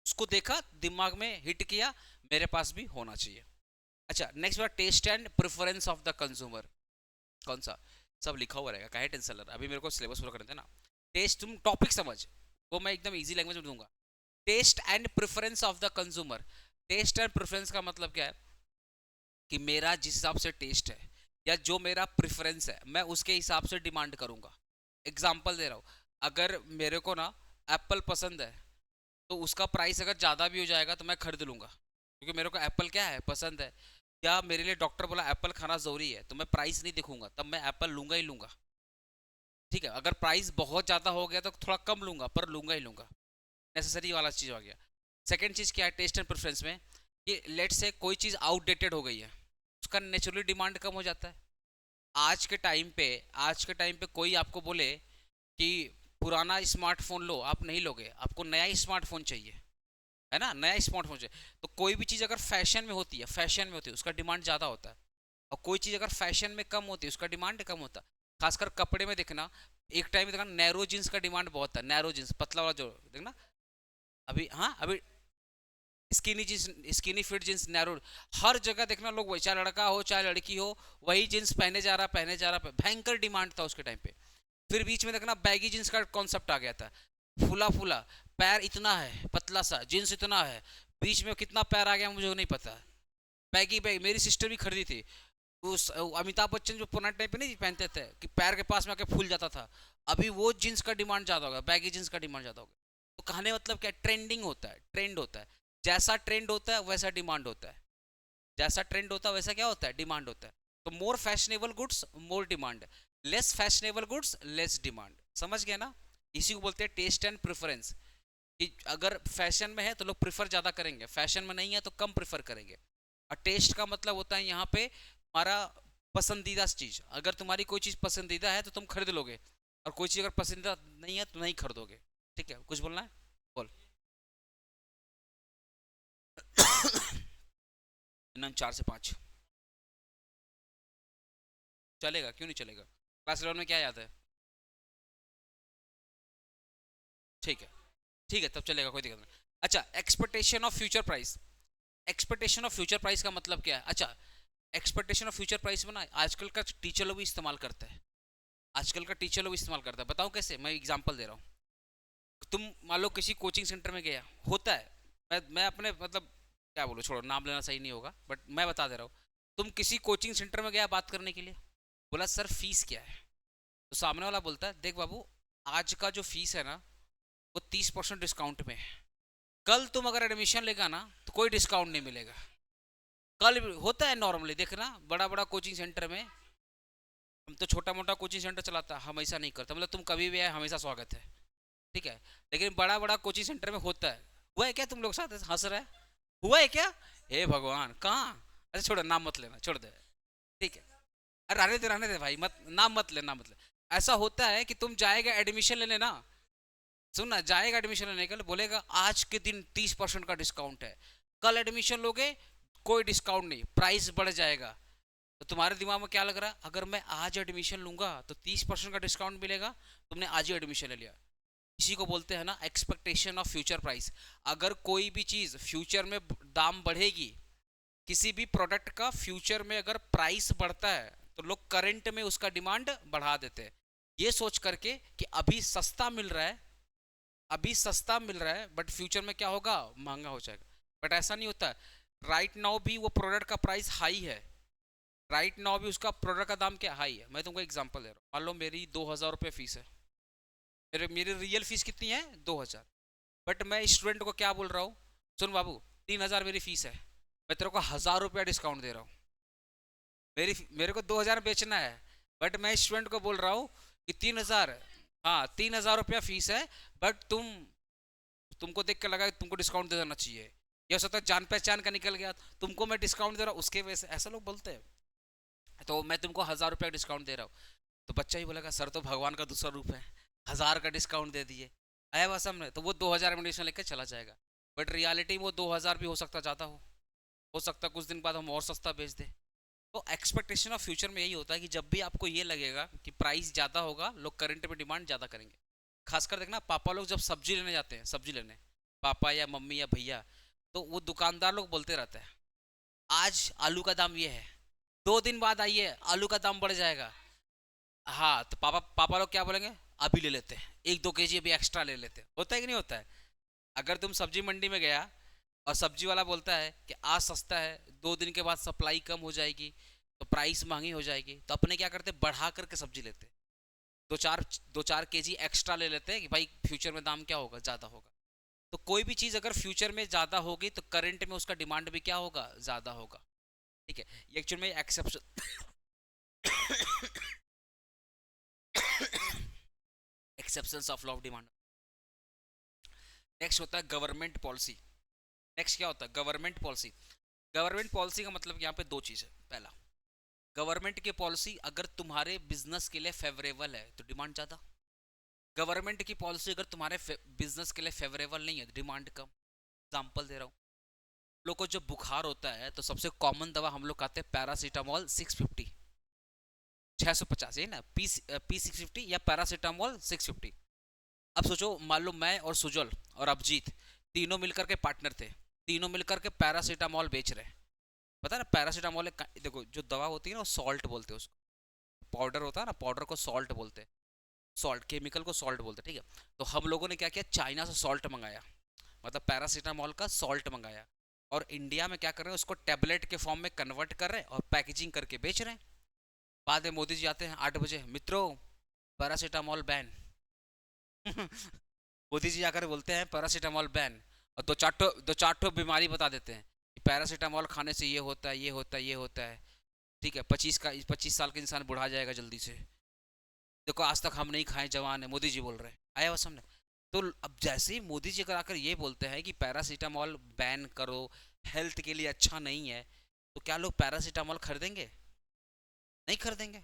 उसको देखा, दिमाग में हिट किया, मेरे पास भी होना चाहिए। अच्छा, नेक्स्ट बार taste and preference of the consumer. कौन सा? सब लिखा हुआ रहेगा, काहे टेंशन ले रहा है, अभी मेरे को सिलेबस पूरा करने देना। टेस्ट, तुम टॉपिक समझ, वो मैं एकदम इजी लैंग्वेज में दूंगा। Taste and preference of the consumer. Taste and preference का मतलब क्या है कि मेरा जिस हिसाब से टेस्ट है या जो मेरा प्रेफरेंस है, मैं उसके हिसाब से डिमांड करूंगा। एग्जाम्पल दे रहा हूँ, अगर मेरे को ना एप्पल पसंद है तो उसका प्राइस अगर ज़्यादा भी हो जाएगा तो मैं खरीद लूंगा, क्योंकि मेरे को एप्पल क्या है, पसंद है। या मेरे लिए डॉक्टर बोला एप्पल खाना जरूरी है, तो मैं प्राइस नहीं देखूंगा, तब मैं एप्पल लूंगा ही लूंगा। ठीक है, अगर प्राइस बहुत ज़्यादा हो गया तो थोड़ा कम लूंगा, पर लूंगा ही लूंगा। नेसेसरी वाला चीज़ हो गया। सेकेंड चीज़ क्या है टेस्ट एंड प्रेफरेंस में, कि लेट से कोई चीज़ आउटडेटेड हो गई है, उसका नेचुरली डिमांड कम हो जाता है। आज के टाइम पे कोई आपको बोले कि पुराना स्मार्टफोन लो, आप नहीं लोगे, आपको नया स्मार्टफोन चाहिए, है ना, नया स्मार्टफोन चाहिए। तो कोई भी चीज़ अगर फैशन में होती है, उसका डिमांड ज़्यादा होता है। और कोई चीज़ अगर फैशन में कम होती है, उसका डिमांड कम होता है। खासकर कपड़े में देखना, एक टाइम में देखना नैरो जींस का डिमांड बहुत था, नैरो जींस, पतला वाला जो देखना। अभी हाँ, अभी skinny jeans, skinny fit jeans, narrow, हर जगह देखना लोग वही, चाहे लड़का हो चाहे लड़की हो, वही जींस पहने जा रहा, भयंकर डिमांड था उसके टाइम पे। फिर बीच में देखना बैगी जींस का कॉन्सेप्ट आ गया था, फुला फुला, पैर इतना है, पतला सा जींस इतना है, बीच में कितना पैर आ गया मुझे नहीं पता। बैगी बैग मेरी सिस्टर भी खरीदी थी। उस अमिताभ बच्चन जो पुराने टाइम पे नहीं पहनते थे कि पैर के पास में आके फूल जाता था, अभी वो जींस का डिमांड ज्यादा होगा, बैगी जींस का डिमांड ज्यादा होगा। तो कहने मतलब क्या, ट्रेंडिंग होता है, ट्रेंड होता है। जैसा ट्रेंड होता है वैसा डिमांड होता है, जैसा ट्रेंड होता है वैसा क्या होता है, डिमांड होता है। तो more fashionable goods more demand, less fashionable goods less demand. समझ गया ना? इसी को बोलते हैं टेस्ट एंड प्रेफरेंस। कि अगर फैशन में है तो लोग प्रेफर ज़्यादा करेंगे, फैशन में नहीं है तो कम प्रेफर करेंगे। और टेस्ट का मतलब होता है यहाँ पे हमारा पसंदीदा चीज़। अगर तुम्हारी कोई चीज़ पसंदीदा है तो तुम खरीद लोगे, और कोई चीज़ अगर पसंदीदा नहीं है तो नहीं खरीदोगे। ठीक है, कुछ बोलना है? बोल। नम 4 से 5 चलेगा, क्यों नहीं चलेगा? क्लास 11 में क्या याद है? ठीक है, ठीक है, तब चलेगा, कोई दिक्कत नहीं। अच्छा, expectation of future price. Expectation of future price का मतलब क्या है? अच्छा, एक्सपेक्टेशन ऑफ फ्यूचर प्राइस में ना आजकल का टीचर लोग भी इस्तेमाल करता है, आजकल का टीचर लोग इस्तेमाल करता है। बताओ कैसे, मैं एग्जांपल दे रहा हूँ। तुम मान लो किसी कोचिंग सेंटर में गया, होता है, मैं अपने मतलब क्या बोलूँ, छोड़ो, नाम लेना सही नहीं होगा, बट मैं बता दे रहा हूँ। तुम किसी कोचिंग सेंटर में गया बात करने के लिए, बोला सर फीस क्या है? तो सामने वाला बोलता है देख बाबू, आज का जो फीस है ना वो 30% डिस्काउंट में है, कल तुम अगर एडमिशन लेगा ना तो कोई डिस्काउंट नहीं मिलेगा। कल होता है नॉर्मली, देखना बड़ा बड़ा कोचिंग सेंटर में। हम तो छोटा मोटा कोचिंग सेंटर चलाता, हमेशा नहीं करता, मतलब तुम कभी भी आए हमेशा स्वागत है। ठीक है, लेकिन बड़ा बड़ा कोचिंग सेंटर में होता है। हुआ है क्या तुम लोग साथ हंस रहे हैं? हुआ है क्या? हे भगवान, कहाँ? अच्छा छोड़ो, नाम मत लेना, छोड़ दे। ठीक है, अरे रहने दे भाई, मत नाम मत ले, नाम मत ले। ऐसा होता है कि तुम जाएगा एडमिशन लेने ना, सुन ना, जाएगा एडमिशन लेने के लिए, बोलेगा आज के दिन 30% का डिस्काउंट है, कल एडमिशन लोगे कोई डिस्काउंट नहीं, प्राइस बढ़ जाएगा। तो तुम्हारे दिमाग में क्या लग रहा है, अगर मैं आज एडमिशन लूंगा तो 30% का डिस्काउंट मिलेगा, तुमने आज ही एडमिशन ले लिया। इसी को बोलते हैं ना एक्सपेक्टेशन ऑफ फ्यूचर प्राइस। अगर कोई भी चीज फ्यूचर में दाम बढ़ेगी, किसी भी प्रोडक्ट का फ्यूचर में अगर प्राइस बढ़ता है तो लोग करंट में उसका डिमांड बढ़ा देते हैं, ये सोच करके कि अभी सस्ता मिल रहा है, अभी सस्ता मिल रहा है, बट फ्यूचर में क्या होगा, महंगा हो जाएगा। बट ऐसा नहीं होता। राइट नाउ भी वो प्रोडक्ट का प्राइस हाई है, राइट नाउ भी उसका प्रोडक्ट का दाम क्या हाई है। मैं तुमको एग्जांपल दे रहा हूँ, मान लो मेरी 2,000 रुपये फीस है, मेरी रियल फीस कितनी है, 2,000। बट मैं स्टूडेंट को क्या बोल रहा हूँ, सुन बाबू 3,000 मेरी फीस है, मैं तेरे को 1,000 रुपया डिस्काउंट दे रहा हूँ। मेरे को 2,000 बेचना है, बट मैं स्टूडेंट को बोल रहा हूँ कि 3,000, हाँ 3,000 रुपया फीस है, बट तुमको देख कर लगा तुमको डिस्काउंट दे देना चाहिए। ये हो सकता है जान पहचान का निकल गया, तुमको मैं डिस्काउंट दे रहा हूँ उसके वजह से, ऐसा लोग बोलते हैं। तो मैं तुमको 1,000 रुपया डिस्काउंट दे रहा हूँ, तो बच्चा ही बोलेगा सर तो भगवान का दूसरा रूप है, 1,000 का डिस्काउंट दे दिए। आया बात समझ में, तो वो 2,000 एडमिशन लेकर चला जाएगा। बट रियलिटी में वो 2,000 भी हो सकता ज़्यादा हो सकता कुछ दिन बाद हम और सस्ता बेच दें। तो एक्सपेक्टेशन ऑफ फ्यूचर में यही होता है कि जब भी आपको ये लगेगा कि प्राइस ज़्यादा होगा, लोग करंट में डिमांड ज़्यादा करेंगे। खासकर देखना, पापा लोग जब सब्जी लेने जाते हैं, सब्जी लेने, पापा या मम्मी या भैया, तो वो दुकानदार लोग बोलते रहते हैं आज आलू का दाम ये है, 2 दिन बाद आइए आलू का दाम बढ़ जाएगा। हाँ, तो पापा पापा लोग क्या बोलेंगे, अभी ले लेते हैं, 1-2 केजी अभी एक्स्ट्रा ले लेते हैं। होता है कि नहीं होता है। अगर तुम सब्जी मंडी में गया और सब्जी वाला बोलता है कि आज सस्ता है, 2 दिन के बाद सप्लाई कम हो जाएगी तो प्राइस महंगी हो जाएगी, तो अपने क्या करते, बढ़ा करके सब्जी लेते, 2-4 केजी एक्स्ट्रा ले लेते हैं कि भाई फ्यूचर में दाम क्या होगा, ज़्यादा होगा। तो कोई भी चीज़ अगर फ्यूचर में ज़्यादा होगी तो करंट में उसका डिमांड भी क्या होगा, ज़्यादा होगा। ठीक है, ये एक्चुअल में exception exceptions of law of demand. Next होता है गवर्नमेंट पॉलिसी। नेक्स्ट क्या होता है, गवर्नमेंट पॉलिसी। गवर्नमेंट पॉलिसी का मतलब यहाँ पे दो चीज़ है। पहला, गवर्नमेंट की पॉलिसी अगर तुम्हारे बिजनेस के लिए फेवरेबल है तो डिमांड ज़्यादा। गवर्नमेंट की पॉलिसी अगर तुम्हारे बिजनेस के लिए फेवरेबल नहीं है तो डिमांड कम। एग्जाम्पल दे रहा हूँ, लोग को जब बुखार होता है तो सबसे कॉमन दवा हम लोग खाते हैं पैरासीटामोल 650, 650 है ना, P650 या पैरासीटामोल 650। अब सोचो, मान लो मैं और सुजल और अभिजीत तीनों मिलकर के पार्टनर थे, तीनों मिलकर के पैरासीटामोल बेच रहे हैं। पता है ना, पैरासीटामोल देखो जो दवा होती है ना वो सॉल्ट बोलते हैं उसको, पाउडर होता है ना, पाउडर को सॉल्ट बोलते हैं, सॉल्ट केमिकल को सॉल्ट बोलते हैं। ठीक है, तो हम लोगों ने क्या किया, चाइना से सॉल्ट मंगाया, मतलब पैरासीटामोल का सॉल्ट मंगाया, और इंडिया में क्या कर रहे हैं, उसको टेबलेट के फॉर्म में कन्वर्ट कर रहे हैं और पैकेजिंग करके बेच रहे हैं। बाद में मोदी जी आते हैं 8 बजे, मित्रों पैरासीटामोल बैन। मोदी जी आकर बोलते हैं पैरासीटामोल बैन, और दो चार ठो बीमारी बता देते हैं कि पैरासीटामोल खाने से ये होता है, ये होता है, ये होता है। ठीक है, 25 साल का इंसान बुढ़ा जाएगा जल्दी से। देखो आज तक हम नहीं खाए, जवान है, मोदी जी बोल रहे हैं। आया वो सामने। तो अब जैसे ही मोदी जी अगर आकर ये बोलते हैं कि पैरासीटामोल बैन करो, हेल्थ के लिए अच्छा नहीं है, तो क्या लोग पैरासीटामोल खरीदेंगे? नहीं खरीदेंगे।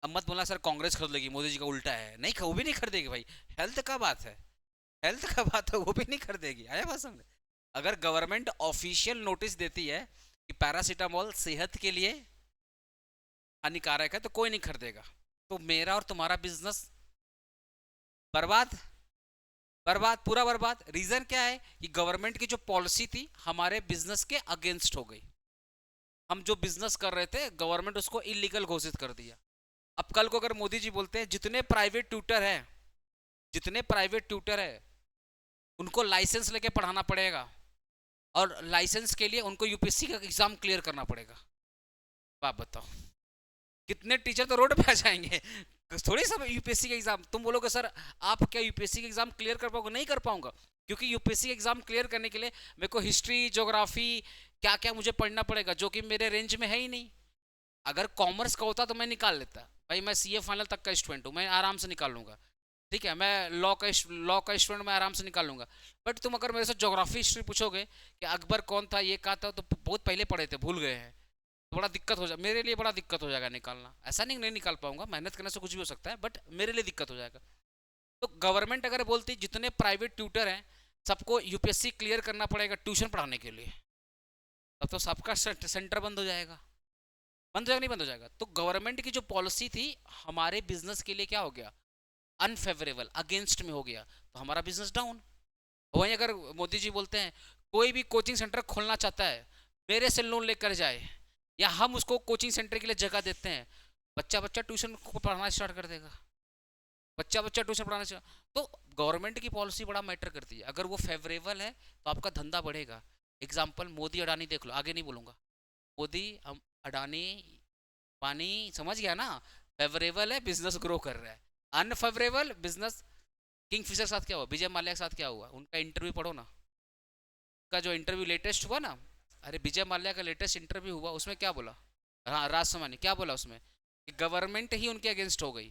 अब मत बोलना सर कांग्रेस खरीद लेगी, मोदी जी का उल्टा है, नहीं वो भी नहीं खरीदेगी भाई। हेल्थ का बात है, हेल्थ का बात है, वो भी नहीं खरीदेगी। आया बात समझ। अगर गवर्नमेंट ऑफिशियल नोटिस देती है कि पैरासीटामोल सेहत के लिए हानिकारक है तो कोई नहीं खरीदेगा, तो मेरा और तुम्हारा बिजनेस बर्बाद, बर्बाद, पूरा बर्बाद। रीजन क्या है कि गवर्नमेंट की जो पॉलिसी थी हमारे बिजनेस के अगेंस्ट हो गई। हम जो बिजनेस कर रहे थे गवर्नमेंट उसको इलीगल घोषित कर दिया। अब कल को अगर मोदी जी बोलते हैं जितने प्राइवेट ट्यूटर है, जितने प्राइवेट ट्यूटर है उनको लाइसेंस लेके पढ़ाना पड़ेगा, और लाइसेंस के लिए उनको यूपीएससी का एग्जाम क्लियर करना पड़ेगा। आप बताओ कितने टीचर तो रोड पे आ जाएंगे। थोड़ी सब यूपीएससी का एग्जाम, तुम बोलोगे सर आप क्या यूपीएससी का एग्जाम क्लियर कर पाओगे? नहीं कर पाऊंगा, क्योंकि यूपीएससी का एग्जाम क्लियर करने के लिए मेरे को हिस्ट्री, ज्योग्राफी, क्या क्या मुझे पढ़ना पड़ेगा, जो कि मेरे रेंज में है ही नहीं। अगर कॉमर्स का होता तो मैं निकाल लेता भाई, मैं सीए फाइनल तक का स्टूडेंट हूँ, मैं आराम से निकाल लूंगा। ठीक है, मैं लॉ का स्टूडेंट, मैं आराम से निकाल लूंगा। बट तुम अगर मेरे से ज्योग्राफी हिस्ट्री पूछोगे कि अकबर कौन था, ये कहा था, तो बहुत पहले पढ़े थे, भूल गए हैं, तो बड़ा दिक्कत हो जाए, मेरे लिए बड़ा दिक्कत हो जाएगा निकालना। ऐसा नहीं निकाल पाऊंगा, मेहनत करने से कुछ भी हो सकता है, बट मेरे लिए दिक्कत हो जाएगा। तो गवर्नमेंट अगर बोलती जितने प्राइवेट ट्यूटर हैं सबको यूपीएससी क्लियर करना पड़ेगा ट्यूशन पढ़ाने के लिए, तब तो सबका सेंटर बंद हो जाएगा। बंद हो जाएगा, नहीं बंद हो जाएगा। तो गवर्नमेंट की जो पॉलिसी थी हमारे बिजनेस के लिए क्या हो गया, अनफेवरेबल, अगेंस्ट में हो गया, तो हमारा बिजनेस डाउन। वहीं अगर मोदी जी बोलते हैं कोई भी कोचिंग सेंटर खोलना चाहता है मेरे से लोन लेकर जाए, या हम उसको कोचिंग सेंटर के लिए जगह देते हैं, बच्चा बच्चा ट्यूशन पढ़ाना स्टार्ट कर देगा, बच्चा बच्चा ट्यूशन पढ़ाना स्टार्ट। तो गवर्नमेंट की पॉलिसी बड़ा मैटर करती है, अगर वो फेवरेबल है तो आपका धंधा बढ़ेगा। एग्जाम्पल मोदी अडानी देख लो, आगे नहीं बोलूंगा। मोदी हम अडानी पानी, समझ गया ना। फेवरेबल है बिजनेस ग्रो कर रहा है, अनफेवरेबल बिजनेस। किंगफिशर के साथ क्या हुआ, विजय माल्या के साथ क्या हुआ, उनका इंटरव्यू पढ़ो ना, का जो इंटरव्यू लेटेस्ट हुआ ना, अरे विजय माल्या का लेटेस्ट इंटरव्यू हुआ, उसमें क्या बोला, हाँ राजसमा ने क्या बोला उसमें, कि गवर्नमेंट ही उनके अगेंस्ट हो गई।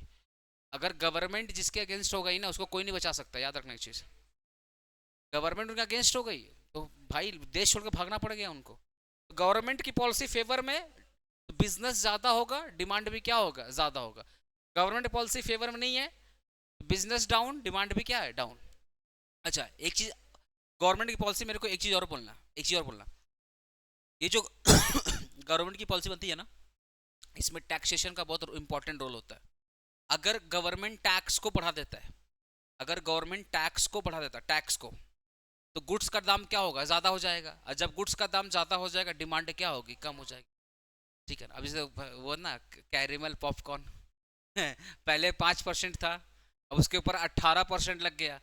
अगर गवर्नमेंट जिसके अगेंस्ट हो गई ना उसको कोई नहीं बचा सकता, याद रखना एक चीज। गवर्नमेंट उनके अगेंस्ट हो गई तो भाई देश छोड़ के भागना पड़ गया उनको। गवर्नमेंट की पॉलिसी फेवर में बिजनेस ज्यादा होगा, डिमांड भी क्या होगा, ज्यादा होगा। गवर्नमेंट पॉलिसी फेवर में नहीं है, बिजनेस डाउन, डिमांड भी क्या है, डाउन। अच्छा एक चीज, गवर्नमेंट की पॉलिसी, मेरे को एक चीज और बोलना, एक चीज और बोलना, ये जो गवर्नमेंट की पॉलिसी बनती है ना, इसमें टैक्सेशन का बहुत इंपॉर्टेंट रोल होता है। अगर गवर्नमेंट टैक्स को बढ़ा देता है, अगर गवर्नमेंट टैक्स को बढ़ा देता है, टैक्स को, तो गुड्स का दाम क्या होगा, ज्यादा हो जाएगा, और जब गुड्स का दाम ज्यादा हो जाएगा डिमांड क्या होगी, कम हो जाएगी। ठीक है ना। अभी से वो ना कैरेमल पॉपकॉर्न पहले 5% था, अब उसके ऊपर 18% लग गया।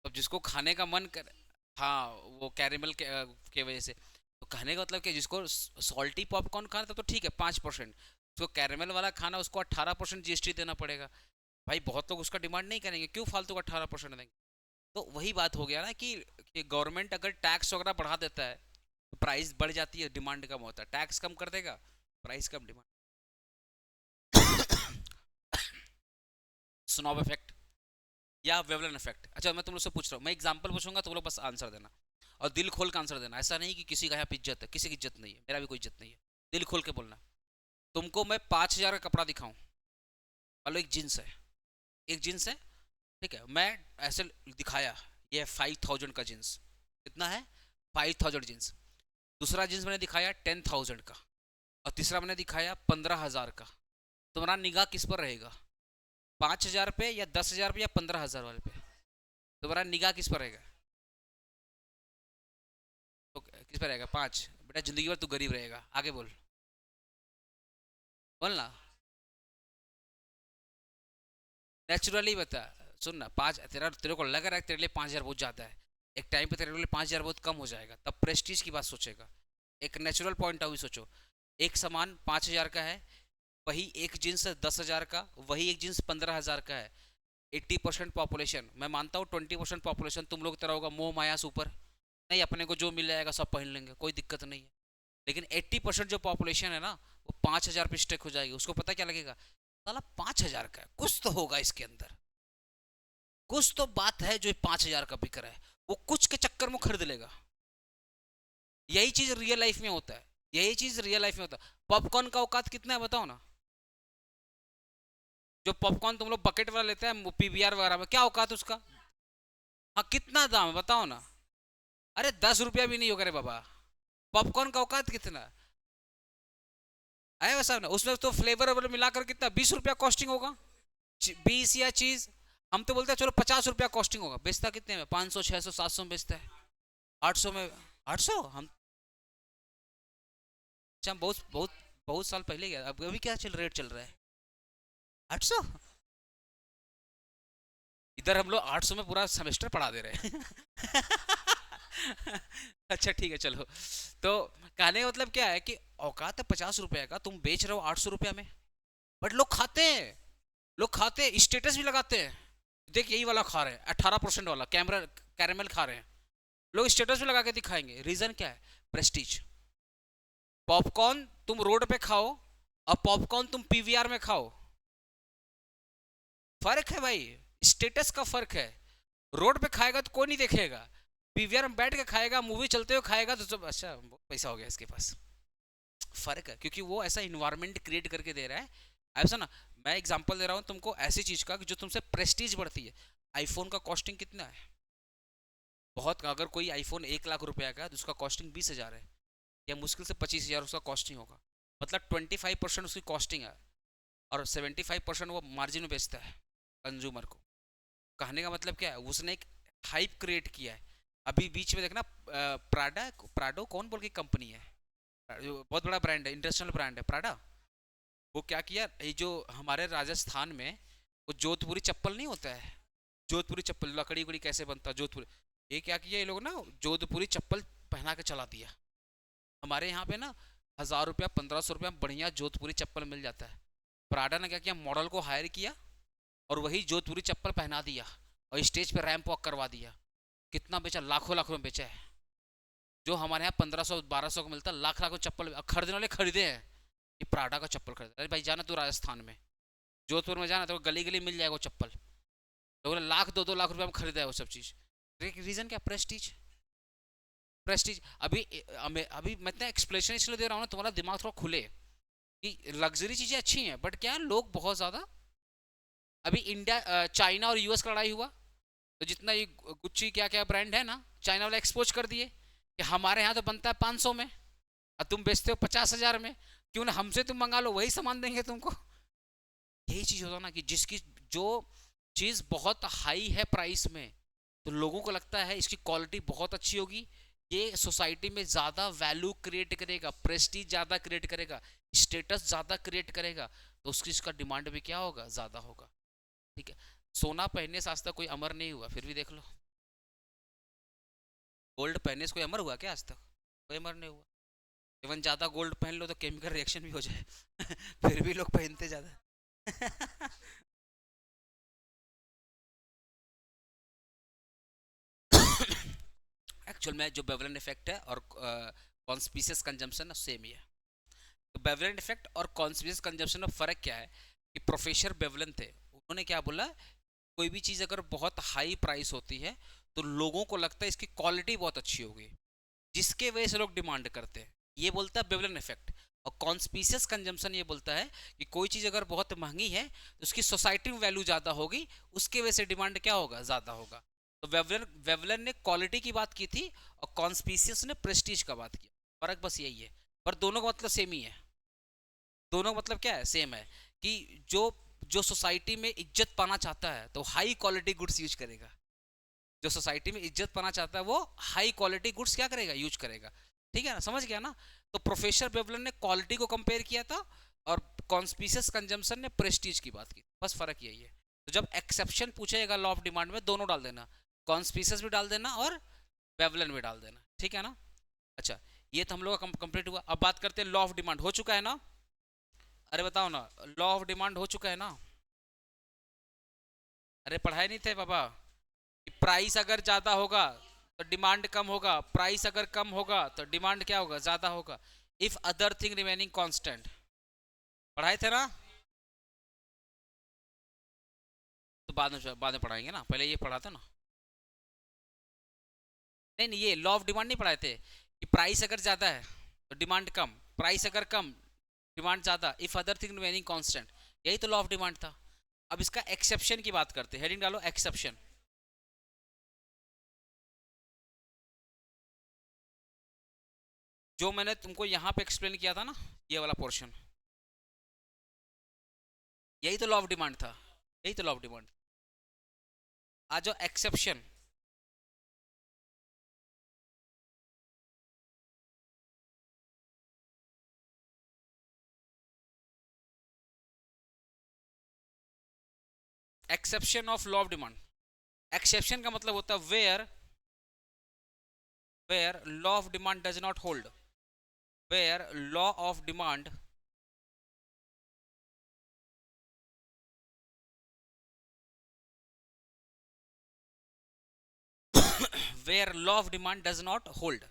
अब जिसको खाने का मन कर, हाँ वो कैरेमल के वजह से, तो कहने का मतलब कि जिसको सॉल्टी पॉपकॉर्न खाना था तो ठीक है 5%, उसको कैरेमल वाला खाना उसको 18% जीएसटी देना पड़ेगा। भाई बहुत लोग उसका डिमांड नहीं करेंगे, क्यों फालतू का 18% देंगे। तो वही बात हो गया ना कि गवर्नमेंट अगर टैक्स वगैरह बढ़ा देता है तो प्राइस बढ़ जाती है, डिमांड कम होता है, टैक्स कम कर देगा, प्राइस कम, डिमांड। स्नॉब इफेक्ट या वेवलन इफेक्ट। अच्छा मैं तुम लोग से पूछ रहा हूँ, मैं एग्जांपल पूछूंगा तुम लोग बस आंसर देना, और दिल खोल कर आंसर देना। ऐसा नहीं कि किसी का यहाँ पे इज्जत है, किसी की इज्जत नहीं है, मेरा भी कोई इज्जत नहीं है, दिल खोल के बोलना। तुमको मैं 5,000 का कपड़ा दिखाऊं, मान लो एक जींस है, एक जींस है, ठीक है, मैं ऐसे दिखाया ये 5,000 का जींस, कितना है 5,000 जींस। दूसरा जींस मैंने दिखाया 10,000 का, और तीसरा मैंने दिखाया 15,000 का। तुम्हारा निगाह किस पर रहेगा, 5,000 पे या 10,000 पे या 15,000 वाले पे, तुम्हारा निगाह किस पर रहेगा, तो किस पर रहेगा, 5। बेटा जिंदगी भर तू गरीब रहेगा, आगे बोल, बोलना। नेचुरली बता, सुन ना, 5 तेरे को लग रहा है तेरे लिए 5,000 बहुत ज्यादा है, एक टाइम पे तेरे लिए 5,000 बहुत कम हो जाएगा, तब प्रेस्टीज की बात सोचेगा। एक नेचुरल पॉइंट ऑफ व्यू सोचो, एक सामान 5,000 का है, वही एक जींस 10,000 का, वही एक जींस 15,000 का है। 80% पॉपुलेशन, मैं मानता हूँ 20% पॉपुलेशन तुम लोग तरह होगा, मोह माया से ऊपर नहीं, अपने को जो मिल जाएगा सब पहन लेंगे, कोई दिक्कत नहीं है। लेकिन 80% जो पॉपुलेशन है ना, वो 5,000 पे स्टेक हो जाएगी। उसको पता क्या लगेगा, साला 5,000 का है, कुछ तो होगा इसके अंदर, कुछ तो बात है जो 5,000 का बिक रहा है, वो कुछ के चक्कर में खरीद लेगा। यही चीज रियल लाइफ में होता है, यही चीज रियल लाइफ में होता है। पॉपकॉर्न का औकात कितना है बताओ ना, जो पॉपकॉर्न तुम लोग बकेट वाला लेते हैं पीवीआर वगैरह में, क्या औकात उसका, हाँ कितना दाम है बताओ ना। अरे 10 रुपया भी नहीं होगा रे बाबा, पॉपकॉर्न का औकात कितना है वैसा ना, उसमें तो फ्लेवर मिलाकर कितना 20 रुपया कॉस्टिंग होगा, 20 या चीज, हम तो बोलते हैं चलो 50 रुपया कॉस्टिंग होगा, बेचता कितने में, 500 600 700 में बेचता है, 800 में, 800 हम, अच्छा हम बहुत बहुत बहुत साल पहले गया, अब अभी क्या चल रेट चल रहा है, 800। इधर हम लोग 800 में पूरा सेमेस्टर पढ़ा दे रहे हैं अच्छा ठीक है चलो, तो कहने का मतलब क्या है कि औकात है 50 रुपए का, तुम बेच रहे हो 800 रुपया में, बट लोग खाते हैं, लोग खाते हैं, स्टेटस भी लगाते हैं, देख यही वाला खा रहे हैं 18% वाला कैमरा कैरेमल खा रहे हैं, लोग स्टेटस भी लगा के दिखाएंगे। रीजन क्या है, प्रेस्टीज। पॉपकॉर्न तुम रोड पे खाओ और पॉपकॉर्न तुम पीवीआर में खाओ, फर्क है भाई, स्टेटस का फर्क है। रोड पे खाएगा तो कोई नहीं देखेगा, पीवीआर में बैठ के खाएगा, मूवी चलते हुए खाएगा तो सब अच्छा बहुत पैसा हो गया इसके पास। फर्क है, क्योंकि वो ऐसा इन्वायरमेंट क्रिएट करके दे रहा है। ऐसा ना, मैं एग्जांपल दे रहा हूँ तुमको ऐसी चीज का जो तुमसे प्रेस्टीज बढ़ती है। आईफोन का कॉस्टिंग कितना है, बहुत का, अगर कोई आईफोन 1 लाख रुपया का है तो उसका कॉस्टिंग 20,000 है, या मुश्किल से 25,000 उसका कॉस्टिंग होगा। मतलब 25% उसकी कॉस्टिंग है और 75% वो मार्जिन में बेचता है कंज्यूमर को। कहने का मतलब क्या है, उसने एक हाइप क्रिएट किया है। अभी बीच में देखना प्राडा, प्राडो कौन बोल की कंपनी है, बहुत बड़ा ब्रांड है, इंटरनेशनल ब्रांड है प्राडा। वो क्या किया, ये जो हमारे राजस्थान में वो जोधपुरी चप्पल नहीं होता है, जोधपुरी चप्पल लकड़ी उकड़ी कैसे बनता है जोधपुरी, ये क्या किया ये लोग ना, जोधपुरी चप्पल पहना के चला दिया। हमारे यहाँ पे ना 1000 रुपया 1500 रुपया बढ़िया जोधपुरी चप्पल मिल जाता है। प्राडा ने क्या किया, मॉडल को हायर किया और वही जोधपुरी चप्पल पहना दिया और स्टेज पे रैंप वॉक करवा दिया। कितना बेचा, लाखों लाखों में बेचा है। जो हमारे यहाँ 1500 1200 को मिलता है, लाख लाख चप्पल खरीदने वाले खरीदे हैं। ये प्राडा का चप्पल खरीदा। अरे भाई जाना तू राजस्थान में, जोधपुर में जाना तो गली गली मिल जाएगा वो चप्पल। लोगों ने लाख 2-2 लाख रुपए में खरीदा है वो सब चीज़। रीज़न क्या, प्रेस्टीज। प्रेस्टीज। अभी मैं इतना एक्सप्लेनेशन इसलिए दे रहा हूँ ना, तुम्हारा दिमाग थोड़ा खुले कि लग्जरी चीज़ें अच्छी हैं, बट क्या लोग बहुत ज़्यादा। अभी इंडिया चाइना और यूएस का लड़ाई हुआ, तो जितना ये गुच्ची क्या क्या ब्रांड है ना, चाइना वाले एक्सपोज कर दिए कि हमारे यहाँ तो बनता है 500 में और तुम बेचते हो 50,000 में, क्यों ना हमसे तुम मंगा लो, वही सामान देंगे तुमको। यही चीज़ होता ना कि जिसकी जो चीज़ बहुत हाई है प्राइस में, तो लोगों को लगता है इसकी क्वालिटी बहुत अच्छी होगी, ये सोसाइटी में ज़्यादा वैल्यू क्रिएट करेगा, प्रेस्टीज ज़्यादा क्रिएट करेगा, स्टेटस ज़्यादा क्रिएट करेगा, तो उसकी इसका डिमांड भी क्या होगा, ज़्यादा होगा। ठीक है, सोना पहनने से आज तक कोई अमर नहीं हुआ, फिर भी देख लो। गोल्ड पहनने से कोई अमर हुआ क्या आज तक? कोई अमर नहीं हुआ। इवन ज़्यादा गोल्ड पहन लो तो केमिकल रिएक्शन भी हो जाए फिर भी लोग पहनते ज़्यादा एक्चुअल में जो बेवलन इफेक्ट है और कॉन्स्पिशियस कंजम्पशन है सेम ही है। तो बेवलन इफेक्ट और कॉन्स्पिशियस कंजम्पशन में फ़र्क क्या है कि प्रोफेसर बेवलन थे, उन्होंने क्या बोला, कोई भी चीज़ अगर बहुत हाई प्राइस होती है तो लोगों को लगता है इसकी क्वालिटी बहुत अच्छी होगी, जिसके वजह से लोग डिमांड करते हैं। ये बोलता है बेवलन इफेक्ट। और कॉन्स्पिशियस कंजम्पशन ये बोलता है कि कोई चीज़ अगर बहुत महंगी है तो उसकी सोसाइटी में वैल्यू ज़्यादा होगी, उसके वजह से डिमांड क्या होगा, ज़्यादा होगा। तो वेवलन वेवलन ने क्वालिटी की बात की थी और कॉन्स्पिशियस ने प्रेस्टीज का बात किया। फर्क बस यही है, पर दोनों का मतलब सेम ही है। दोनों का मतलब क्या है, सेम है कि जो जो सोसाइटी में इज्जत पाना चाहता है तो हाई क्वालिटी गुड्स यूज करेगा। जो सोसाइटी में इज्जत पाना चाहता है वो हाई क्वालिटी गुड्स क्या करेगा, यूज करेगा। ठीक है ना, समझ गया ना। तो प्रोफेसर बेवलन ने क्वालिटी को कंपेयर किया था और कॉन्स्पिशियस कंजम्पशन ने प्रेस्टीज की बात की, बस फर्क यही है। तो जब एक्सेप्शन पूछेगा लॉ ऑफ डिमांड में, दोनों डाल देना, कॉन्स्पिशियस भी डाल देना और बेवलन भी डाल देना, ठीक है ना। अच्छा, ये तो हम लोग का कंप्लीट हुआ। अब बात करते हैं लॉ ऑफ डिमांड। हो चुका है ना? अरे बताओ ना, लॉ ऑफ डिमांड हो चुका है ना? अरे पढ़ाए नहीं थे बाबा कि प्राइस अगर ज़्यादा होगा तो डिमांड कम होगा, प्राइस अगर कम होगा तो डिमांड क्या होगा, ज़्यादा होगा, if other thing remaining constant. पढ़ाए थे ना? तो बाद में पढ़ाएंगे ना, पहले ये पढ़ा था ना। नहीं नहीं, ये लॉ ऑफ डिमांड नहीं पढ़ाए थे कि प्राइस अगर ज़्यादा है तो डिमांड कम, प्राइस अगर कम डिमांड ज़्यादा, if other thing remaining constant. यही तो लॉ ऑफ डिमांड था। अब इसका एक्सेप्शन की बात करते हैं, हेडिंग डालो एक्सेप्शन। जो मैंने तुमको यहाँ पे एक्सप्लेन किया था ना, ये वाला पोर्शन, यही तो लॉ ऑफ डिमांड था, यही तो लॉ ऑफ डिमांड। आ जाओ exception. Exception of law of demand. Exception का मतलब होता है where law of demand does not hold, where law of demand where law of demand does not hold,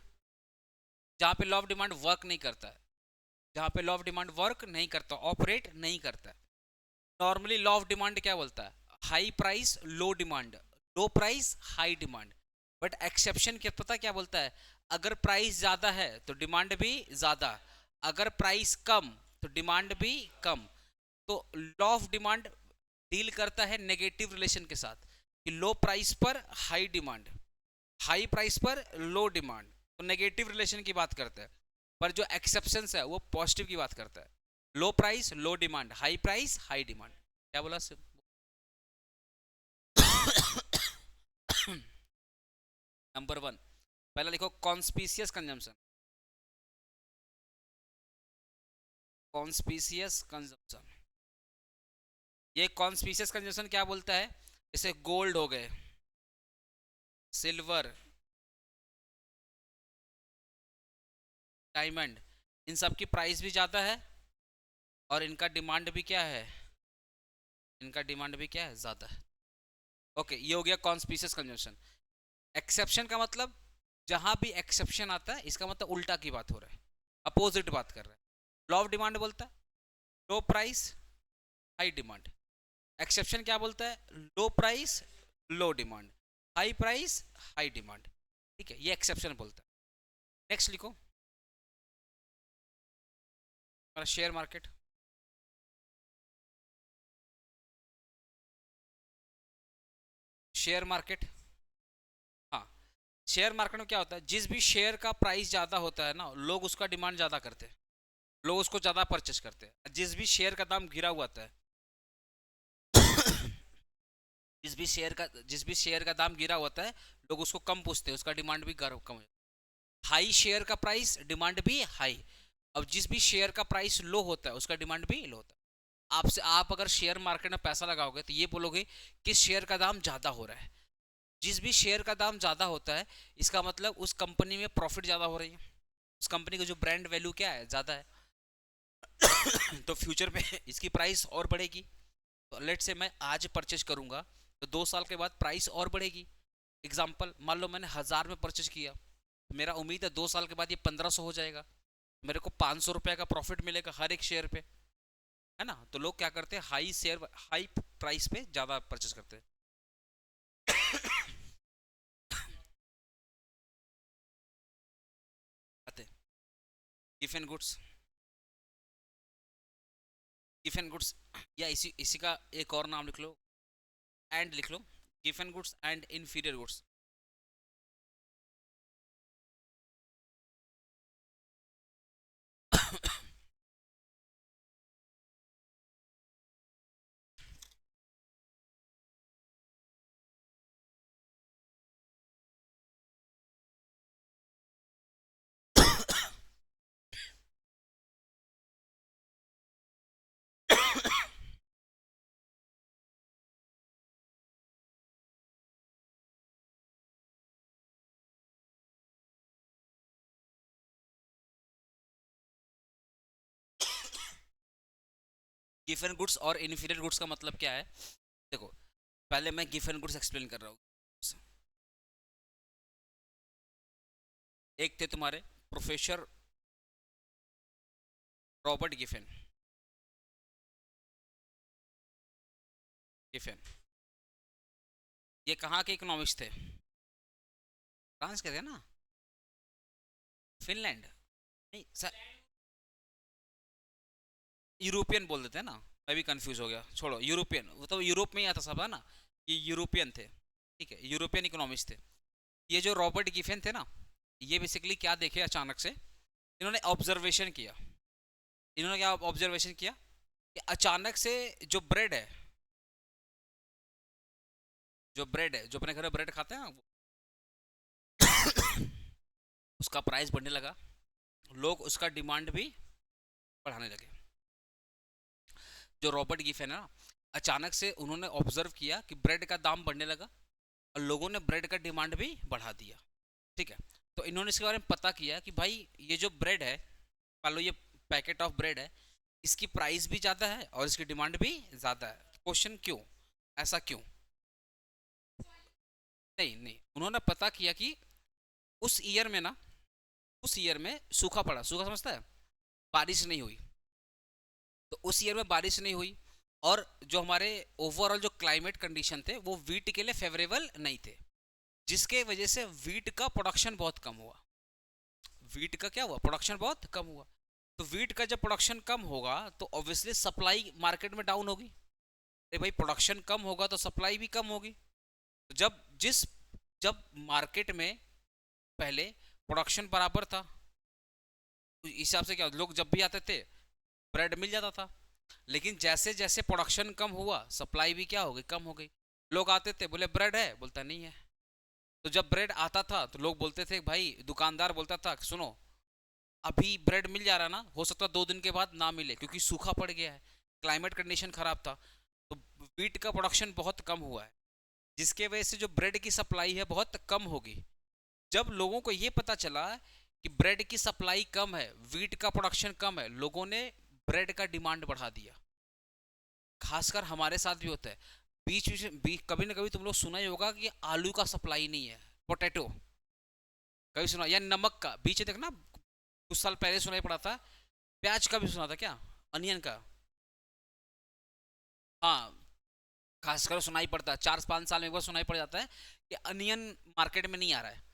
जहां पे लॉ ऑफ डिमांड वर्क नहीं करता है, जहां पे लॉ ऑफ डिमांड वर्क नहीं करता, ऑपरेट नहीं करता है। नॉर्मली लॉ ऑफ डिमांड क्या बोलता है, high price low demand, low price high demand. But exception क्या पता क्या बोलता है, अगर प्राइस ज्यादा है तो डिमांड भी ज्यादा, अगर प्राइस कम तो डिमांड भी कम। तो लॉ ऑफ डिमांड डील करता है नेगेटिव रिलेशन के साथ कि लो प्राइस पर हाई डिमांड, हाई प्राइस पर लो डिमांड, तो नेगेटिव रिलेशन की बात करता है। पर जो एक्सेप्शंस है वो पॉजिटिव की बात करता है। Low price low demand, high price high demand. क्या बोला सर? नंबर वन, पहला लिखो कॉन्स्पिशियस कंजम्पशन। कॉन्स्पिशियस कंजम्पशन, ये कॉन्स्पिशियस कंजम्पशन क्या बोलता है? जैसे गोल्ड हो गए, सिल्वर, डायमंड, इन सब की प्राइस भी ज़्यादा है और इनका डिमांड भी क्या है? इनका डिमांड भी क्या है? ज़्यादा है। ओके, ये हो गया कॉन्स्पिशियस कंजम्पशन। एक्सेप्शन का मतलब, जहां भी एक्सेप्शन आता है इसका मतलब उल्टा की बात हो रहा है, अपोजिट बात कर रहा है। लॉ ऑफ डिमांड बोलता है low price high demand. Exception क्या बोलता है? Low price low demand, high price high demand. ठीक है, ये एक्सेप्शन बोलता है। नेक्स्ट लिखो, शेयर मार्केट। शेयर मार्केट, हाँ, शेयर मार्केट में क्या होता है? जिस भी शेयर का प्राइस ज़्यादा होता है ना, लोग उसका डिमांड ज़्यादा करते हैं, लोग उसको ज़्यादा परचेस करते हैं। जिस भी शेयर का दाम गिरा हुआ होता है, जिस भी शेयर का दाम गिरा होता है, लोग उसको कम पूछते हैं, उसका डिमांड भी कम हो। हाई शेयर का प्राइस डिमांड भी हाई। अब जिस भी शेयर का प्राइस लो होता है उसका डिमांड भी लो होता है। आप अगर शेयर मार्केट में पैसा लगाओगे तो ये बोलोगे किस शेयर का दाम ज़्यादा हो रहा है। जिस भी शेयर का दाम ज़्यादा होता है इसका मतलब उस कंपनी में प्रॉफिट ज़्यादा हो रही है, उस कंपनी का जो ब्रांड वैल्यू क्या है? ज़्यादा है। तो फ्यूचर में इसकी प्राइस और बढ़ेगी। तो लेट से मैं आज परचेज करूंगा तो 2 साल के बाद प्राइस और बढ़ेगी। एग्जाम्पल, मान लो मैंने 1000 में परचेज किया, मेरा उम्मीद है 2 साल के बाद ये 1500 हो जाएगा, मेरे को 500 रुपये का प्रॉफिट मिलेगा हर एक शेयर पे, है ना? तो लोग क्या करते हैं? हाई प्राइस पे ज़्यादा परचेज करते हैं। आते Giffen goods, Giffen goods, या इसी इसी का एक और नाम लिख लो, एंड लिख लो, Giffen goods and inferior goods. Giffen goods और इन्फीरियर गुड्स का मतलब क्या है? देखो, पहले मैं गिफ एंड गुड्स एक्सप्लेन कर रहा हूँ। एक थे तुम्हारे प्रोफेसर रॉबर्ट गिफेन, गिफेन, ये कहाँ के इकोनॉमिस्ट थे? फ्रांस के थे ना? फिनलैंड? नहीं सर, यूरोपियन बोल देते हैं ना, मैं भी कंफ्यूज हो गया, छोड़ो, यूरोपियन, वो तो यूरोप में ही आता सब, है ना? ये यूरोपियन थे, ठीक है, यूरोपियन इकोनॉमिस्ट थे। ये जो रॉबर्ट गिफेन थे ना, ये बेसिकली क्या देखे अचानक से, इन्होंने ऑब्जर्वेशन किया। इन्होंने क्या ऑब्जर्वेशन किया कि अचानक से जो ब्रेड है, जो अपने घर में ब्रेड खाते हैं ना, उसका प्राइस बढ़ने लगा, लोग उसका डिमांड भी बढ़ाने लगे। जो रॉबर्ट गिफ है ना, अचानक से उन्होंने ऑब्जर्व किया कि ब्रेड का दाम बढ़ने लगा और लोगों ने ब्रेड का डिमांड भी बढ़ा दिया। ठीक है, तो इन्होंने इसके बारे में पता किया कि भाई ये जो ब्रेड है, मान लो ये पैकेट ऑफ ब्रेड है, इसकी प्राइस भी ज़्यादा है और इसकी डिमांड भी ज़्यादा है। क्वेश्चन क्यों? ऐसा क्यों? नहीं नहीं, उन्होंने पता किया कि उस ईयर में ना, उस ईयर में सूखा पड़ा, सूखा समझता है? बारिश नहीं हुई। तो उस ईयर में बारिश नहीं हुई और जो हमारे ओवरऑल जो क्लाइमेट कंडीशन थे वो वीट के लिए फेवरेबल नहीं थे, जिसके वजह से वीट का प्रोडक्शन बहुत कम हुआ। वीट का क्या हुआ? प्रोडक्शन बहुत कम हुआ। तो वीट का जब प्रोडक्शन कम होगा तो ऑब्वियसली सप्लाई मार्केट में डाउन होगी। अरे भाई, प्रोडक्शन कम होगा तो सप्लाई भी कम होगी। तो जब मार्केट में पहले प्रोडक्शन बराबर था, इस हिसाब से क्या लोग जब भी आते थे ब्रेड मिल जाता था। लेकिन जैसे जैसे प्रोडक्शन कम हुआ सप्लाई भी क्या हो गई, कम हो गई। लोग आते थे बोले ब्रेड है, बोलता नहीं है। तो जब ब्रेड आता था तो लोग बोलते थे भाई, दुकानदार बोलता था सुनो अभी ब्रेड मिल जा रहा है ना, हो सकता है 2 दिन के बाद ना मिले क्योंकि सूखा पड़ गया है, क्लाइमेट कंडीशन खराब था। तो वीट का प्रोडक्शन बहुत कम हुआ है, जिसके वजह से जो ब्रेड की सप्लाई है बहुत कम होगी। जब लोगों को ये पता चला कि ब्रेड की सप्लाई कम है, वीट का प्रोडक्शन कम है, लोगों ने ब्रेड का डिमांड बढ़ा दिया। खासकर हमारे साथ भी होता है। बीच कभी ना कभी तुम लोग सुना ही होगा कि आलू का सप्लाई नहीं है, पोटैटो। कभी सुना, या नमक का बीच देखना, कुछ साल पहले सुनाई पड़ा था। प्याज का भी सुना था क्या, अनियन का। हाँ, खासकर सुनाई पड़ता है, 4-5 साल में एक बार सुनाई पड़ जाता है कि अनियन मार्केट में नहीं आ रहा है।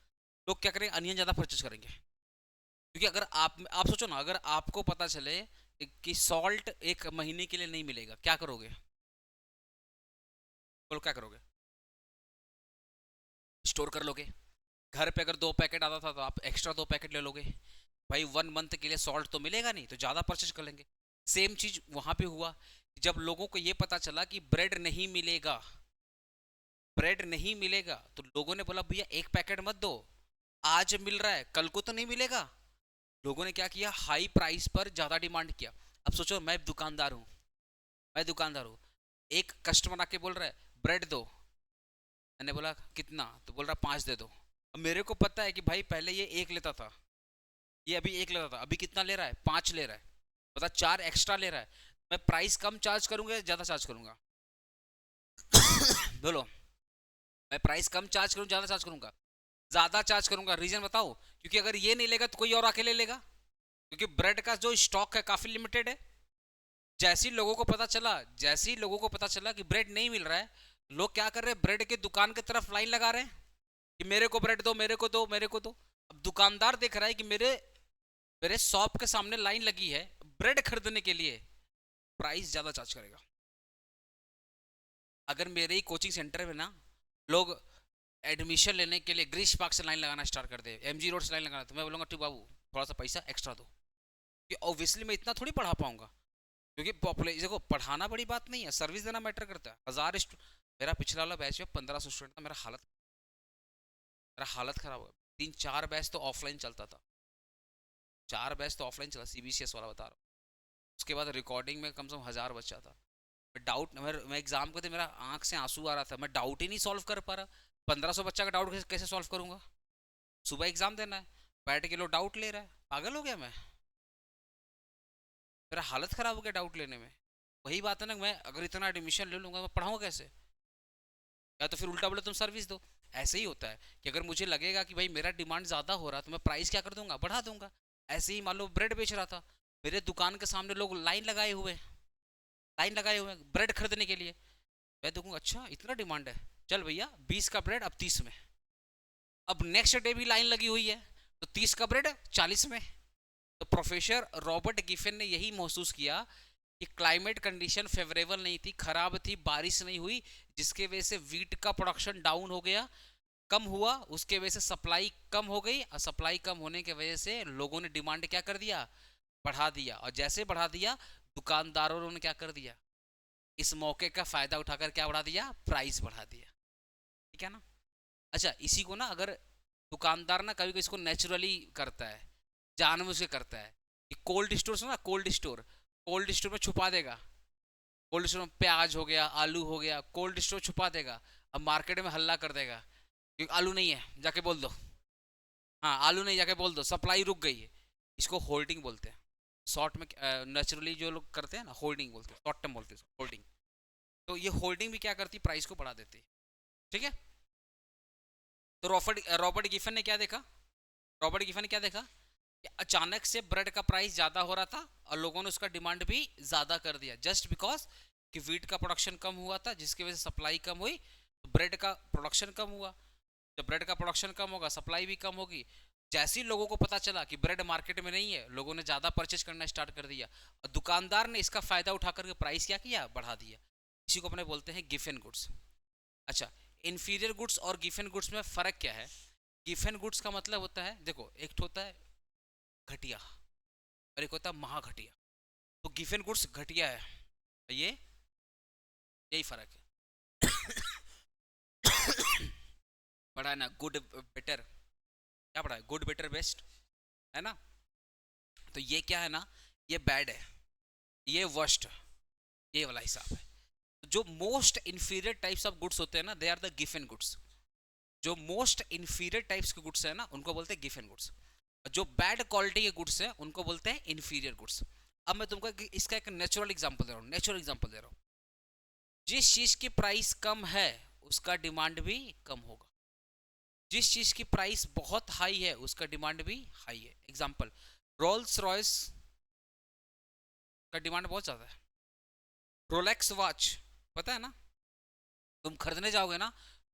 लोग क्या करेंगे, अनियन ज़्यादा परचेज करेंगे। क्योंकि अगर आप सोचो ना, अगर आपको पता चले कि सॉल्ट 1 महीने के लिए नहीं मिलेगा, क्या करोगे, बोलो क्या करोगे। स्टोर कर लोगे। घर पे अगर 2 पैकेट आता था तो आप एक्स्ट्रा 2 पैकेट ले लोगे। भाई 1 मंथ के लिए सॉल्ट तो मिलेगा नहीं, तो ज़्यादा परचेज कर लेंगे। सेम चीज़ वहाँ पे हुआ। जब लोगों को ये पता चला कि ब्रेड नहीं मिलेगा, ब्रेड नहीं मिलेगा, तो लोगों ने बोला भैया 1 पैकेट मत दो, आज मिल रहा है कल को तो नहीं मिलेगा। लोगों ने क्या किया, हाई प्राइस पर ज़्यादा डिमांड किया। अब सोचो मैं दुकानदार हूँ, मैं दुकानदार हूँ, एक कस्टमर आके बोल रहा है ब्रेड दो। मैंने बोला कितना, तो बोल रहा 5 दे दो। अब मेरे को पता है कि भाई पहले ये 1 लेता था, ये अभी 1 लेता था, अभी कितना ले रहा है, 5 ले रहा है, पता 4 एक्स्ट्रा ले रहा है। मैं प्राइस कम चार्ज करूंगा या ज़्यादा चार्ज करूंगा, बोलो। मैं प्राइस कम चार्ज करूँ, ज़्यादा चार्ज करूंगा, ज़्यादा चार्ज करूंगा। रीज़न बताओ, क्योंकि अगर ये नहीं लेगा तो कोई और आके ले लेगा, क्योंकि ब्रेड का जो स्टॉक है काफ़ी लिमिटेड है। जैसे ही लोगों को पता चला, जैसे ही लोगों को पता चला कि ब्रेड नहीं मिल रहा है, लोग क्या कर रहे हैं, ब्रेड के दुकान की तरफ लाइन लगा रहे हैं कि मेरे को ब्रेड दो, मेरे को दो, मेरे को दो। अब दुकानदार देख रहा है कि मेरे शॉप के सामने लाइन लगी है ब्रेड खरीदने के लिए, प्राइस ज़्यादा चार्ज करेगा। अगर मेरे ही कोचिंग सेंटर में ना लोग एडमिशन लेने के लिए ग्रीश पार्क से लाइन लगाना स्टार्ट कर दे, एमजी रोड से लाइन लगाना, तो मैं बोलूँगा ठीक बाबू थोड़ा सा पैसा एक्स्ट्रा दो, कि ऑब्वियसली मैं इतना थोड़ी पढ़ा पाऊंगा। क्योंकि पॉपुलेशन देखो, पढ़ाना बड़ी बात नहीं है, सर्विस देना मैटर करता है। 1000 मेरा पिछला वाला बैच में 1500 स्टूडेंट था, मेरा हालत खराब हो गया। 3-4 बैच तो ऑफलाइन चलता था, 4 बैच तो ऑफलाइन चला, सीबीसीएस वाला बता रहा हूँ। उसके बाद रिकॉर्डिंग में कम से कम 1000 बच्चा था। मैं एग्जाम को थे, मेरा आंख से आंसू आ रहा था, मैं डाउट ही नहीं सॉल्व कर पा रहा। 1500 बच्चा का डाउट कैसे सॉल्व करूंगा। सुबह एग्जाम देना है, बैठ के लोग डाउट ले रहा है, पागल हो गया मैं। मेरा हालत खराब हो गया डाउट लेने में। वही बात है ना, मैं अगर इतना एडमिशन ले लूंगा मैं पढ़ाऊंगा कैसे, या तो फिर उल्टा बोले तुम सर्विस दो। ऐसे ही होता है कि अगर मुझे लगेगा कि भाई मेरा डिमांड ज़्यादा हो रहा तो मैं प्राइस क्या कर दूंगा, बढ़ा दूंगा। ऐसे ही मान लो ब्रेड बेच रहा था, मेरे दुकान के सामने लोग लाइन लगाए हुए ब्रेड खरीदने के लिए। मैं देखूंगा अच्छा इतना डिमांड है, चल भैया 20 का ब्रेड अब 30 में। अब नेक्स्ट डे भी लाइन लगी हुई है, तो 30 का ब्रेड 40 में। तो प्रोफेसर रॉबर्ट गिफिन ने यही महसूस किया कि क्लाइमेट कंडीशन फेवरेबल नहीं थी, खराब थी, बारिश नहीं हुई, जिसके वजह से वीट का प्रोडक्शन डाउन हो गया, कम हुआ। उसके वजह से सप्लाई कम हो गई, और सप्लाई कम होने की वजह से लोगों ने डिमांड क्या कर दिया, बढ़ा दिया। और जैसे बढ़ा दिया, दुकानदारों ने क्या कर दिया, इस मौके का फायदा उठाकर क्या बढ़ा दिया, प्राइस बढ़ा दिया। ठीक है ना। अच्छा, इसी को ना अगर दुकानदार ना कभी कभी इसको नेचुरली करता है, जानबूझ के करता है, कि कोल्ड स्टोर से ना, कोल्ड स्टोर में छुपा देगा। कोल्ड स्टोर में प्याज हो गया, आलू हो गया, कोल्ड स्टोर छुपा देगा। अब मार्केट में हल्ला कर देगा कि आलू नहीं है, जाके बोल दो। हाँ, आलू नहीं, जाके बोल दो सप्लाई रुक गई है। इसको होल्डिंग बोलते हैं। शॉर्ट में नेचुरली जो लोग करते हैं ना, होल्डिंग बोलते हैं, शॉर्ट टर्म बोलते हैं होल्डिंग। तो ये होल्डिंग भी क्या करती है, प्राइस को बढ़ा देती है। ठीक है। तो रॉबर्ट गिफन ने क्या देखा, रॉबर्ट गिफन ने क्या देखा कि अचानक से ब्रेड का प्राइस ज़्यादा हो रहा था और लोगों ने उसका डिमांड भी ज़्यादा कर दिया, जस्ट बिकॉज कि वीट का प्रोडक्शन कम हुआ था, जिसकी वजह से सप्लाई कम हुई, तो ब्रेड का प्रोडक्शन कम हुआ। जब ब्रेड का प्रोडक्शन कम होगा, सप्लाई भी कम होगी। जैसे ही लोगों को पता चला कि ब्रेड मार्केट में नहीं है, लोगों ने ज़्यादा परचेज करना स्टार्ट कर दिया, और दुकानदार ने इसका फ़ायदा उठा करके प्राइस क्या किया, बढ़ा दिया। इसी को अपने बोलते हैं गिफन गुड्स। अच्छा, इन्फीरियर गुड्स और गिफन गुड्स में फ़र्क क्या है। गिफन गुड्स का मतलब होता है, देखो, एक होता है घटिया, और एक होता है महा घटिया। तो गिवन गुड्स घटिया है, ये यही फर्क है। पढ़ा है ना, गुड बेटर, क्या पढ़ा है, गुड बेटर बेस्ट, है ना। तो ये क्या है ना, ये बैड है, ये वर्स्ट, ये वाला हिसाब है। तो जो most inferior types of goods होते हैं ना, दे आर द गिवन गुड्स। जो मोस्ट इंफीरियर टाइप्स के गुड्स है ना, उनको बोलते हैं गिवन गुड्स। जो बैड क्वालिटी के गुड्स हैं उनको बोलते हैं इंफीरियर गुड्स। अब मैं तुमको इसका एक नेचुरल एग्जांपल दे रहा हूँ, नेचुरल एग्जांपल दे रहा हूँ। जिस चीज की प्राइस कम है उसका डिमांड भी कम होगा, जिस चीज की प्राइस बहुत हाई है उसका डिमांड भी हाई है। एग्जांपल, रोल्स रॉयस का डिमांड बहुत ज्यादा है। रोलेक्स वॉच, पता है ना, तुम खरीदने जाओगे ना,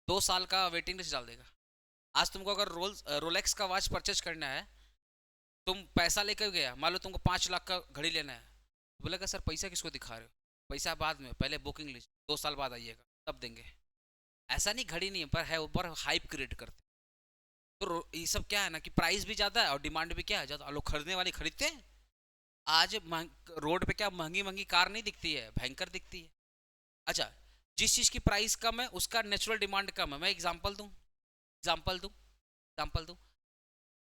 2 साल का वेटिंग लिस्ट डाल देगा। आज तुमको अगर रोलेक्स का वॉच परचेज करना है, तुम पैसा लेकर गया, मान लो तुमको 5 लाख का घड़ी लेना है, तो बोलेगा सर पैसा किसको दिखा रहे हो, पैसा बाद में, पहले बुकिंग लिस्ट, 2 साल बाद आइएगा तब देंगे। ऐसा नहीं, घड़ी नहीं है, पर है ऊपर हाइप क्रिएट करते। तो ये सब क्या है ना कि प्राइस भी ज़्यादा है और डिमांड भी क्या है ज़्यादा, लोग खरीदने वाले खरीदते हैं। आज रोड पे क्या महंगी महंगी कार नहीं दिखती है, भयंकर दिखती है। अच्छा, जिस चीज़ की प्राइस कम है उसका नेचुरल डिमांड कम है। मैं एग्जांपल दूं, एग्जांपल दूं, एग्जांपल दूं।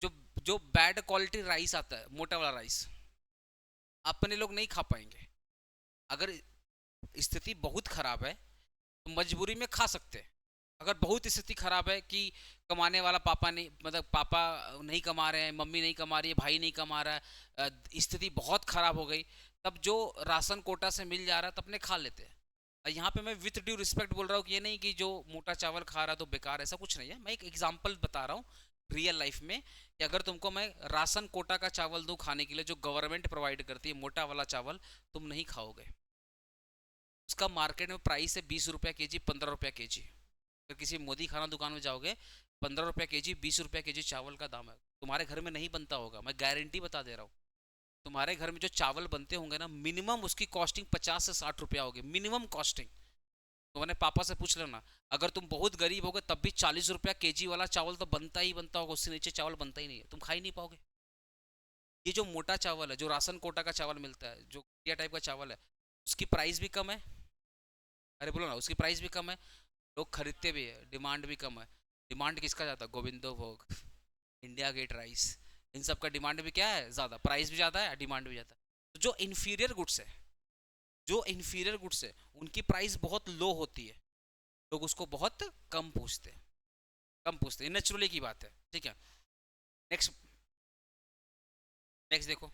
जो जो बैड क्वालिटी राइस आता है, मोटा वाला राइस, अपने लोग नहीं खा पाएंगे। अगर स्थिति बहुत खराब है तो मजबूरी में खा सकते हैं। अगर बहुत स्थिति खराब है कि कमाने वाला पापा नहीं, मतलब पापा नहीं कमा रहे हैं, मम्मी नहीं कमा रही है, भाई नहीं कमा रहा है, स्थिति बहुत खराब हो गई, तब जो राशन कोटा से मिल जा रहा है तब अपने खा लेते हैं। यहाँ पे मैं विथ ड्यू रिस्पेक्ट बोल रहा हूँ कि ये नहीं कि जो मोटा चावल खा रहा है तो बेकार, ऐसा कुछ नहीं है। मैं एक एग्जांपल बता रहा हूँ रियल लाइफ में कि अगर तुमको मैं राशन कोटा का चावल दूं खाने के लिए, जो गवर्नमेंट प्रोवाइड करती है, मोटा वाला चावल, तुम नहीं खाओगे। उसका मार्केट में प्राइस है 20 रुपया के जी, 15 रुपया के जी। अगर किसी मोदी खाना दुकान में जाओगे, 15 रुपया के जी, 20 रुपया के जी चावल का दाम है। तुम्हारे घर में नहीं बनता होगा, मैं गारंटी बता दे रहा हूँ। तुम्हारे घर में जो चावल बनते होंगे ना, मिनिमम उसकी कॉस्टिंग 50 से 60 रुपया होगी, मिनिमम कॉस्टिंग। तो मैंने पापा से पूछ लेना, अगर तुम बहुत गरीब होगे तब भी 40 रुपया के जी वाला चावल तो बनता ही बनता होगा, उससे नीचे चावल बनता ही नहीं है, तुम खा ही नहीं पाओगे। ये जो मोटा चावल है, जो राशन कोटा का चावल मिलता है, जो इंडिया टाइप का चावल है, उसकी प्राइस भी कम है। अरे बोलो ना, उसकी प्राइस भी कम है, लोग खरीदते भी है, डिमांड भी कम है। डिमांड किसका ज़्यादा, गोविंदो भोग, इंडिया गेट राइस, इन सब का डिमांड भी क्या है ज़्यादा, प्राइस भी ज़्यादा है, डिमांड भी ज़्यादा है। तो जो इन्फीरियर गुड्स है, जो इन्फीरियर गुड्स है उनकी प्राइस बहुत लो होती है, लोग उसको बहुत कम पूछते हैं, कम पूछते हैं, नेचुरली की बात है। ठीक है, नेक्स्ट, नेक्स्ट देखो।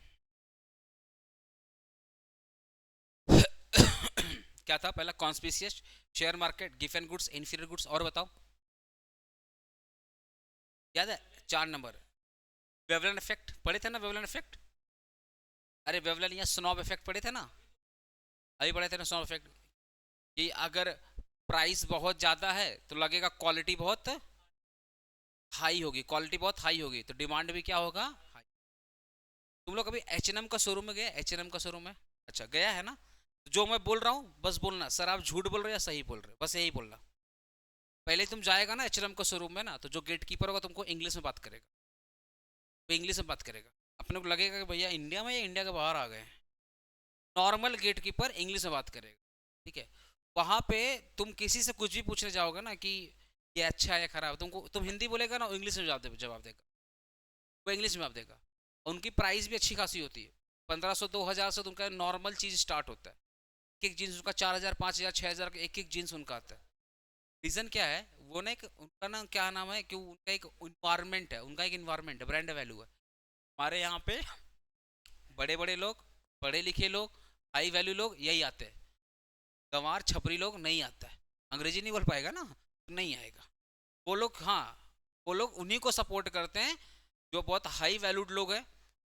क्या था पहला, conspicuous, share market, given goods, inferior goods, और बताओ, याद है 4 नंबर। वेवलन इफेक्ट पढ़े थे ना, वेवलन इफेक्ट, अरे वेवलन या स्नॉब इफेक्ट पढ़े थे ना, अभी पढ़े थे ना स्नॉब इफेक्ट, कि अगर प्राइस बहुत ज़्यादा है तो लगेगा क्वालिटी बहुत हाई होगी, क्वालिटी बहुत हाई होगी तो डिमांड भी क्या होगा, हाई। तुम लोग कभी H&M का शोरूम में गए, H&M का शोरूम में, अच्छा गया है ना, जो मैं बोल रहा हूँ बस बोलना, सर आप झूठ बोल रहे हो या सही बोल रहे हो, बस यही बोलना। पहले तुम जाएगा ना H&M का शोरूम में ना, तो जो गेट कीपर होगा तुमको इंग्लिश में बात करेगा, वो इंग्लिश में बात करेगा, अपने को लगेगा कि भैया इंडिया में या इंडिया के बाहर आ गए। नॉर्मल गेट कीपर इंग्लिश में बात करेगा, ठीक है। वहाँ पे तुम किसी से कुछ भी पूछने जाओगे ना कि ये अच्छा है या खराब, तुमको तुम हिंदी बोलेगा ना, इंग्लिश में जवाब देगा, वो इंग्लिश में जवाब देगा। उनकी प्राइस भी अच्छी खासी होती है, 1500 2000 से तो उनका नॉर्मल चीज़ स्टार्ट होता है। एक एक जीन्स उनका 4000 5000 6000 का एक एक जीन्स उनका आता है। रीज़न क्या है, वो ना एक उनका ना क्या नाम है कि उनका एक इन्वायरमेंट है, उनका एक इन्वायरमेंट है, ब्रांड वैल्यू है। हमारे यहाँ पे बड़े बड़े लोग, पढ़े लिखे लोग, हाई वैल्यू लोग यही आते हैं, गंवार छपरी लोग नहीं आता है। अंग्रेजी नहीं बोल पाएगा ना, नहीं आएगा। वो लोग, हाँ, वो लोग उन्हीं को सपोर्ट करते हैं जो बहुत हाई वैल्यूड लोग हैं,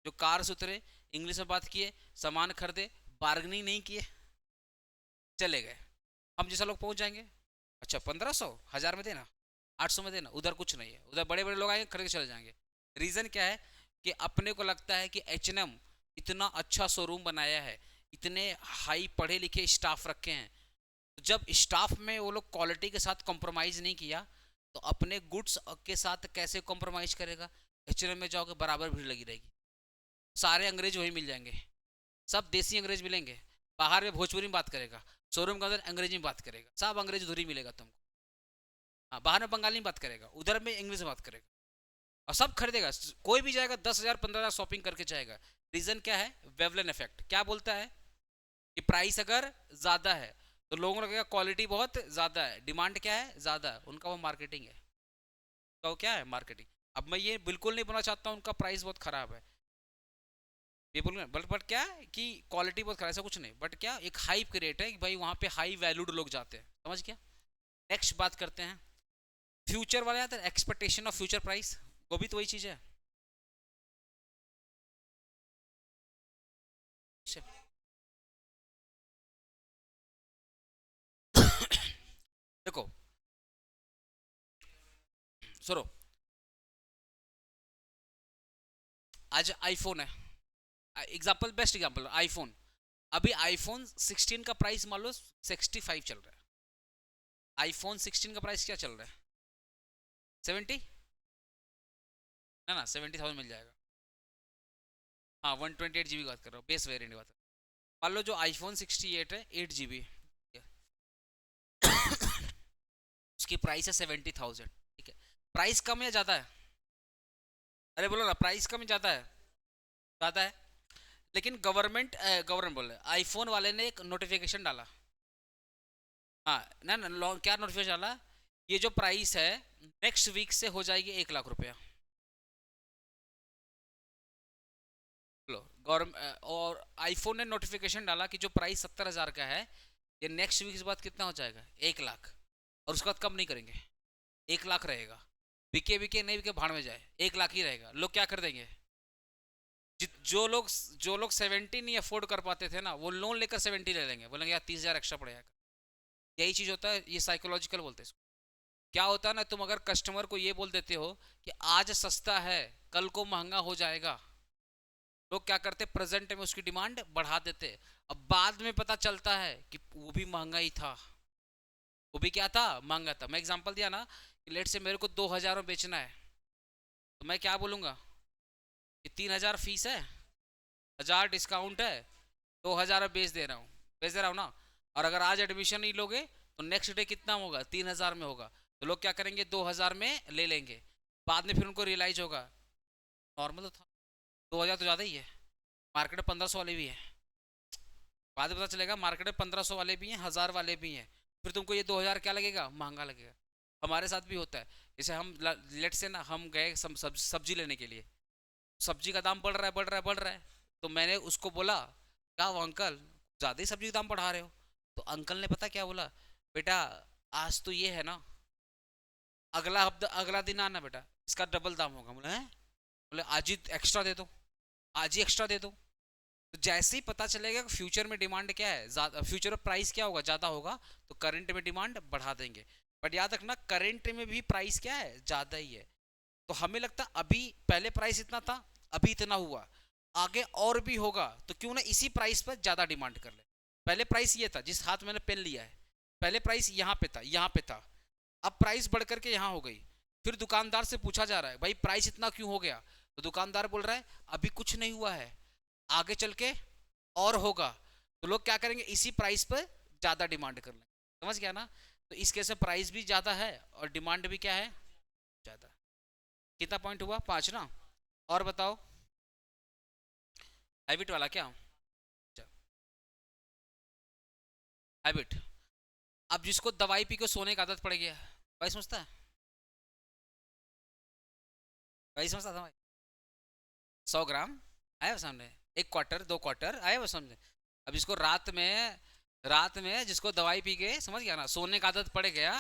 जो कार से उतरे, इंग्लिश में बात किए, सामान खरीदे, बार्गनिंग नहीं किए, चले गए। हम जैसा लोग पहुंच जाएंगे, अच्छा 1500 1000 में देना, 800 में देना, उधर कुछ नहीं है, उधर बड़े बड़े लोग आएंगे खरीद के चले जाएंगे। रीज़न क्या है कि अपने को लगता है कि H&M इतना अच्छा शोरूम बनाया है, इतने हाई पढ़े लिखे स्टाफ रखे हैं, तो जब स्टाफ में वो लोग क्वालिटी के साथ कॉम्प्रोमाइज़ नहीं किया तो अपने गुड्स के साथ कैसे कॉम्प्रोमाइज़ करेगा। H&M में जाओगे बराबर भीड़ लगी रहेगी, सारे अंग्रेज वही मिल जाएंगे, सब देसी अंग्रेज मिलेंगे। बाहर में भोजपुरी में बात करेगा, शोरूम के अंदर अंग्रेजी में बात करेगा, सब अंग्रेज उधर ही मिलेगा तुमको। हाँ, बाहर में बंगाली में बात करेगा, उधर में इंग्लिश में बात करेगा, और सब खरीदेगा। कोई भी जाएगा 10,000 15,000 शॉपिंग करके जाएगा। रीजन क्या है? वेवलन इफेक्ट। क्या बोलता है कि प्राइस अगर ज्यादा है तो लोगों को लगेगा क्वालिटी बहुत ज्यादा है, डिमांड क्या है? ज्यादा है। उनका वो मार्केटिंग है, तो वो क्या है? मार्केटिंग। अब मैं ये बिल्कुल नहीं बोलना चाहता हूँ उनका प्राइस बहुत खराब है, ये बोलूँगा, बट क्या है कि क्वालिटी बहुत खराब, ऐसा कुछ नहीं, बट क्या एक हाइप क्रिएट है कि भाई वहाँ पे हाई वैल्यूड लोग जाते हैं। समझ गया? नेक्स्ट बात करते हैं फ्यूचर वाले, आता है एक्सपेक्टेशन ऑफ फ्यूचर प्राइस, वो भी तो वही चीज़ है। देखो सुनो, आज आईफोन है, एग्जाम्पल, बेस्ट एग्जाम्पल आईफोन। अभी आईफोन 16 का प्राइस मान लो 65 चल रहा है। आईफोन 16 का प्राइस क्या चल रहा है? 70, ना ना 70,000 मिल जाएगा। हाँ 128 GB की बात कर रहा हूँ, बेस वेरियंट की बात कर रहा हूँ। मान लो जो आईफोन 68 है 8 GB, उसकी प्राइस है 70,000, ठीक है। प्राइस कम या ज़्यादा है? अरे बोलो ना, प्राइस कम या ज़्यादा है? ज़्यादा है। लेकिन गवर्नमेंट बोल रहे आईफोन वाले ने एक नोटिफिकेशन डाला। हाँ ना ना, क्या नोटिफिकेशन डाला? ये जो प्राइस है नेक्स्ट वीक से हो जाएगी 1 लाख रुपया। लो गवर्नमेंट, और आईफोन ने नोटिफिकेशन डाला कि जो प्राइस 70,000 का है, ये नेक्स्ट वीक के बाद कितना हो जाएगा? 1 लाख। और उसके बाद कम नहीं करेंगे, 1 लाख रहेगा। बिके बिके नहीं बिके भाड़ में जाए, 1 लाख ही रहेगा। लोग क्या कर देंगे? जो लोग 70 नहीं अफोर्ड कर पाते थे ना, वो लोन लेकर 70 ले लेंगे, बोलेंगे यार 30,000 एक्स्ट्रा पड़ेगा। यही चीज होता है, ये साइकोलॉजिकल बोलते हैं इसको। क्या होता है ना, तुम अगर कस्टमर को ये बोल देते हो कि आज सस्ता है कल को महंगा हो जाएगा, लोग क्या करते? प्रेजेंट में उसकी डिमांड बढ़ा देते। अब बाद में पता चलता है कि वो भी महंगा ही था, वो भी क्या था? महंगा था। मैं एग्जांपल दिया ना कि लेट से मेरे को 2,000 में बेचना है, तो मैं क्या बोलूंगा कि 3,000 फीस है, 1,000 डिस्काउंट है, 2,000 में बेच दे रहा हूँ ना। और अगर आज एडमिशन नहीं लोगे तो नेक्स्ट डे कितना होगा? 3,000 में होगा। तो लोग क्या करेंगे? 2,000 में ले लेंगे। बाद में फिर उनको रियलाइज होगा नॉर्मल तो था, 2,000 तो ज़्यादा ही है, मार्केट में 1,500 वाले भी हैं। बाद में पता चलेगा मार्केट में 1,500 वाले भी हैं, 1,000 वाले भी हैं। फिर तुमको ये 2,000 क्या लगेगा? महंगा लगेगा। हमारे साथ भी होता है। जैसे हम लेट से ना, हम गए सब्जी लेने के लिए, सब्जी का दाम बढ़ रहा है बढ़ रहा है बढ़ रहा है। तो मैंने उसको बोला, क्या वो अंकल ज़्यादा ही सब्जी का दाम बढ़ा रहे हो? तो अंकल ने पता क्या बोला? बेटा आज तो ये है ना, अगला हफ्ता अगला दिन आना बेटा, इसका डबल दाम होगा। बोले हैं? बोले आज ही एक्स्ट्रा दे दो, आज ही एक्स्ट्रा दे दो। तो जैसे ही पता चलेगा कि फ्यूचर में डिमांड क्या है, ज्यादा फ्यूचर में प्राइस क्या होगा, ज़्यादा होगा, तो करंट में डिमांड बढ़ा देंगे। बट याद रखना करंट में भी प्राइस क्या है? ज़्यादा ही है। तो हमें लगता अभी पहले प्राइस इतना था, अभी इतना हुआ, आगे और भी होगा, तो क्यों ना इसी प्राइस पर ज़्यादा डिमांड कर ले। पहले प्राइस ये था, जिस हाथ मैंने पेन लिया है, पहले प्राइस यहाँ पे था, यहाँ पे था, अब प्राइस बढ़ करके यहाँ हो गई। फिर दुकानदार से पूछा जा रहा है भाई प्राइस इतना क्यों हो गया? तो दुकानदार बोल रहा है अभी कुछ नहीं हुआ है, आगे चल के और होगा। तो लोग क्या करेंगे? इसी प्राइस पर ज़्यादा डिमांड कर लेंगे। समझ गया ना? तो इस केस में प्राइस भी ज़्यादा है और डिमांड भी क्या है? ज़्यादा। कितना पॉइंट हुआ? 5 ना। और बताओ, हैबिट वाला क्या? हैबिट। अब जिसको दवाई पी के सोने की आदत पड़ गया, भाई समझता है? भाई समझता था भाई? 100 ग्राम आया वो सामने, 1 क्वार्टर 2 क्वार्टर आया वो समझे। अब इसको रात में जिसको दवाई पी के, समझ गया ना, सोने का आदत पड़ गया,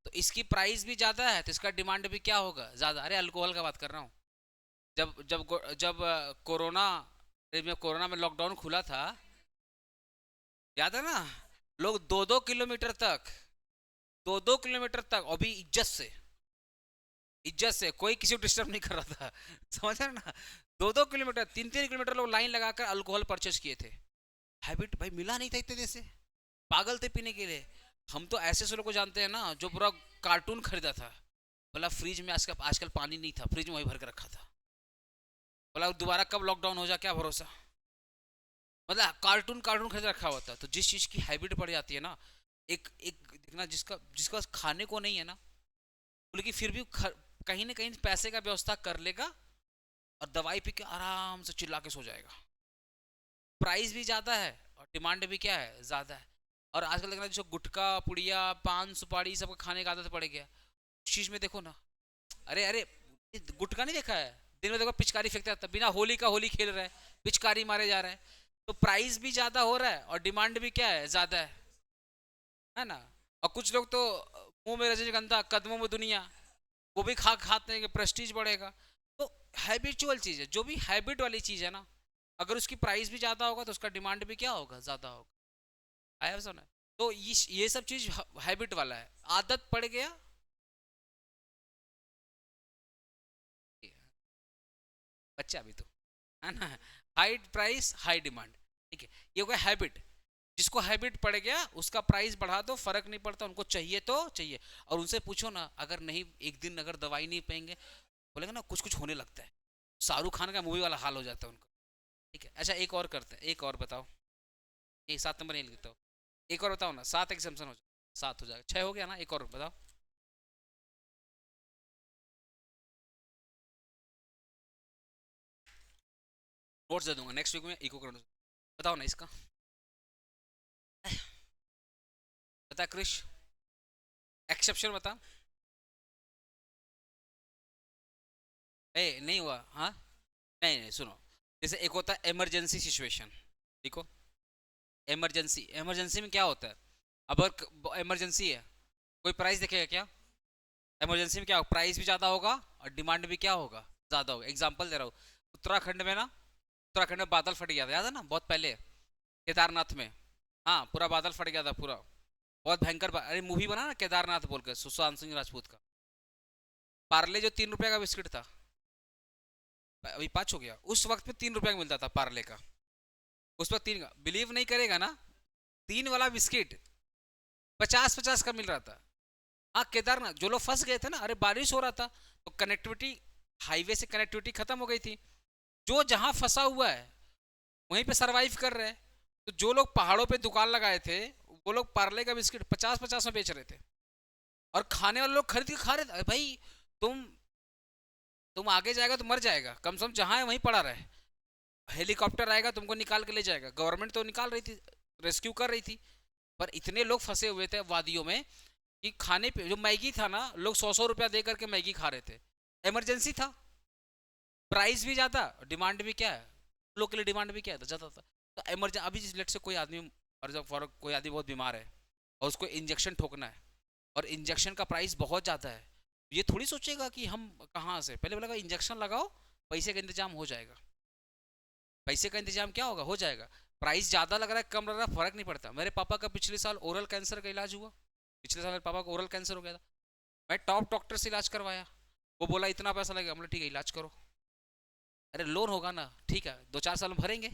तो इसकी प्राइस भी ज़्यादा है, तो इसका डिमांड भी क्या होगा? ज़्यादा। अरे अल्कोहल का बात कर रहा हूँ। जब जब जब कोरोना में लॉकडाउन खुला था, याद है ना, लोग 2-2 किलोमीटर तक अभी इज्जत से कोई किसी को डिस्टर्ब नहीं कर रहा था। समझ रहे ना? 2-2 किलोमीटर 3-3 किलोमीटर लोग लाइन लगाकर अल्कोहल परचेज किए थे। हैबिट भाई मिला नहीं था इतने देर से, पागल थे पीने के लिए। हम तो ऐसे ऐसे लोग को जानते हैं ना जो पूरा कार्टून खरीदा था, बोला फ्रिज में आजकल आजकल पानी नहीं था, फ्रिज में वही भर के रखा था। बोला दोबारा कब लॉकडाउन हो जाए क्या भरोसा। मतलब कार्टून कार्टून खरीद रखा होता है। तो जिस चीज की हैबिट पड़ जाती है ना, एक एक देखना जिसका जिसका पास खाने को नहीं है ना, लेकिन फिर भी कहीं ना कहीं पैसे का व्यवस्था कर लेगा और दवाई पी के आराम से चिल्ला के सो जाएगा। प्राइस भी ज्यादा है और डिमांड भी क्या है, ज्यादा है। और आजकल देखना जो गुटखा पुड़िया पान सुपारी सबका खाने का आदत पड़ गया, उस चीज में देखो ना, अरे अरे गुटखा नहीं देखा है, दिन में देखो पिचकारी फेंकता रहता है, बिना होली का होली खेल रहा है, पिचकारी मारे जा रहा है। तो प्राइस भी ज्यादा हो रहा है और डिमांड भी क्या है, ज्यादा है ना। और कुछ लोग तो मुंह में रजनीगंधा कदमों में दुनिया, वो भी खा खाते हैं कि प्रेस्टीज बढ़ेगा। तो हैबिचुअल चीज है, जो भी हैबिट वाली चीज है ना, अगर उसकी प्राइस भी ज्यादा होगा तो उसका डिमांड भी क्या होगा, ज्यादा होगा। आया सुना। तो ये सब चीज हैबिट वाला है, आदत पड़ गया। बच्चा भी तो है ना, हाई प्राइस हाई डिमांड, ठीक है, ये हो गया हैबिट। जिसको हैबिट पड़ गया उसका प्राइस बढ़ा दो, फर्क नहीं पड़ता, उनको चाहिए तो चाहिए। और उनसे पूछो ना, अगर नहीं एक दिन अगर दवाई नहीं पाएंगे, बोलेंगे ना कुछ कुछ होने लगता है, शाहरुख खान का मूवी वाला हाल हो जाता है उनको। ठीक है, अच्छा एक और करते हैं, एक और बताओ। ये 7 नंबर नहीं लिखता हूँ, एक और बताओ ना, 7 एग्जाम्पशन हो जाए, 7 हो जाएगा, 6 हो गया ना, एक और बताओ। नोट्स दे दूंगा नेक्स्ट वीक में, इको कर बताओ ना इसका। बता क्रिश, एक्सेप्शन बता। ए नहीं हुआ हाँ, नहीं नहीं सुनो, जैसे एक होता है इमरजेंसी सिचुएशन, देखो इमरजेंसी, इमरजेंसी में क्या होता है, अब अगर इमरजेंसी है, कोई प्राइस देखेगा क्या, इमरजेंसी में क्या होगा, प्राइस भी ज़्यादा होगा और डिमांड भी क्या होगा, ज़्यादा होगा। एग्जांपल दे रहा हूँ, उत्तराखंड में ना, उत्तराखंड में बादल फट गया था, याद है ना, बहुत पहले केदारनाथ में। हाँ पूरा बादल फट गया था पूरा, बहुत भयंकर अरे मूवी बना ना केदारनाथ बोल के, सुशांत सिंह राजपूत का। पार्ले जो 3 रुपए का बिस्किट था, अभी 5 हो गया, उस वक्त में 3 रुपए का मिलता था पार्ले का, उस वक्त 3 का, बिलीव नहीं करेगा ना, 3 वाला बिस्किट 50-50 का मिल रहा था। हाँ केदारनाथ जो लोग फंस गए थे ना, अरे बारिश हो रहा था तो कनेक्टिविटी, हाईवे से कनेक्टिविटी खत्म हो गई थी, जो जहां फंसा हुआ है वहीं पे सरवाइव कर रहे हैं। तो जो लोग पहाड़ों पे दुकान लगाए थे, वो लोग पार्ले का बिस्किट 50-50 में बेच रहे थे, और खाने वाले लोग खरीद के खा रहे थे। अरे भाई तुम तुम आगे जाएगा तो मर जाएगा, कम से कम जहां है वहीं पड़ा रहे, हेलीकॉप्टर आएगा तुमको निकाल के ले जाएगा, गवर्नमेंट तो निकाल रही थी, रेस्क्यू कर रही थी। पर इतने लोग फंसे हुए थे वादियों में कि खाने पे जो मैगी था ना, लोग 100-100 रुपया दे करके मैगी खा रहे थे, इमरजेंसी था, प्राइस भी ज़्यादा, डिमांड भी क्या है, लोग के लिए डिमांड भी क्या था, ज़्यादा था। तो इमरजेंसी, अभी जिस लेट से कोई आदमी, और जब फॉर कोई आदमी बहुत बीमार है और उसको इंजेक्शन ठोकना है, और इंजेक्शन का प्राइस बहुत ज़्यादा है, ये थोड़ी सोचेगा कि हम कहाँ से, पहले बोलेगा इंजेक्शन लगाओ, पैसे का इंतजाम हो जाएगा, पैसे का इंतजाम क्या होगा, हो जाएगा। प्राइस ज़्यादा लग रहा है कम लग रहा है फर्क नहीं पड़ता। मेरे पापा का पिछले साल ओरल कैंसर का इलाज हुआ, पिछले साल मेरे पापा को ओरल कैंसर हो गया था, मैं टॉप डॉक्टर से इलाज करवाया, वो बोला इतना पैसा लगेगा, मतलब ठीक है इलाज करो। अरे लोन होगा ना, ठीक है 2-4 साल में भरेंगे,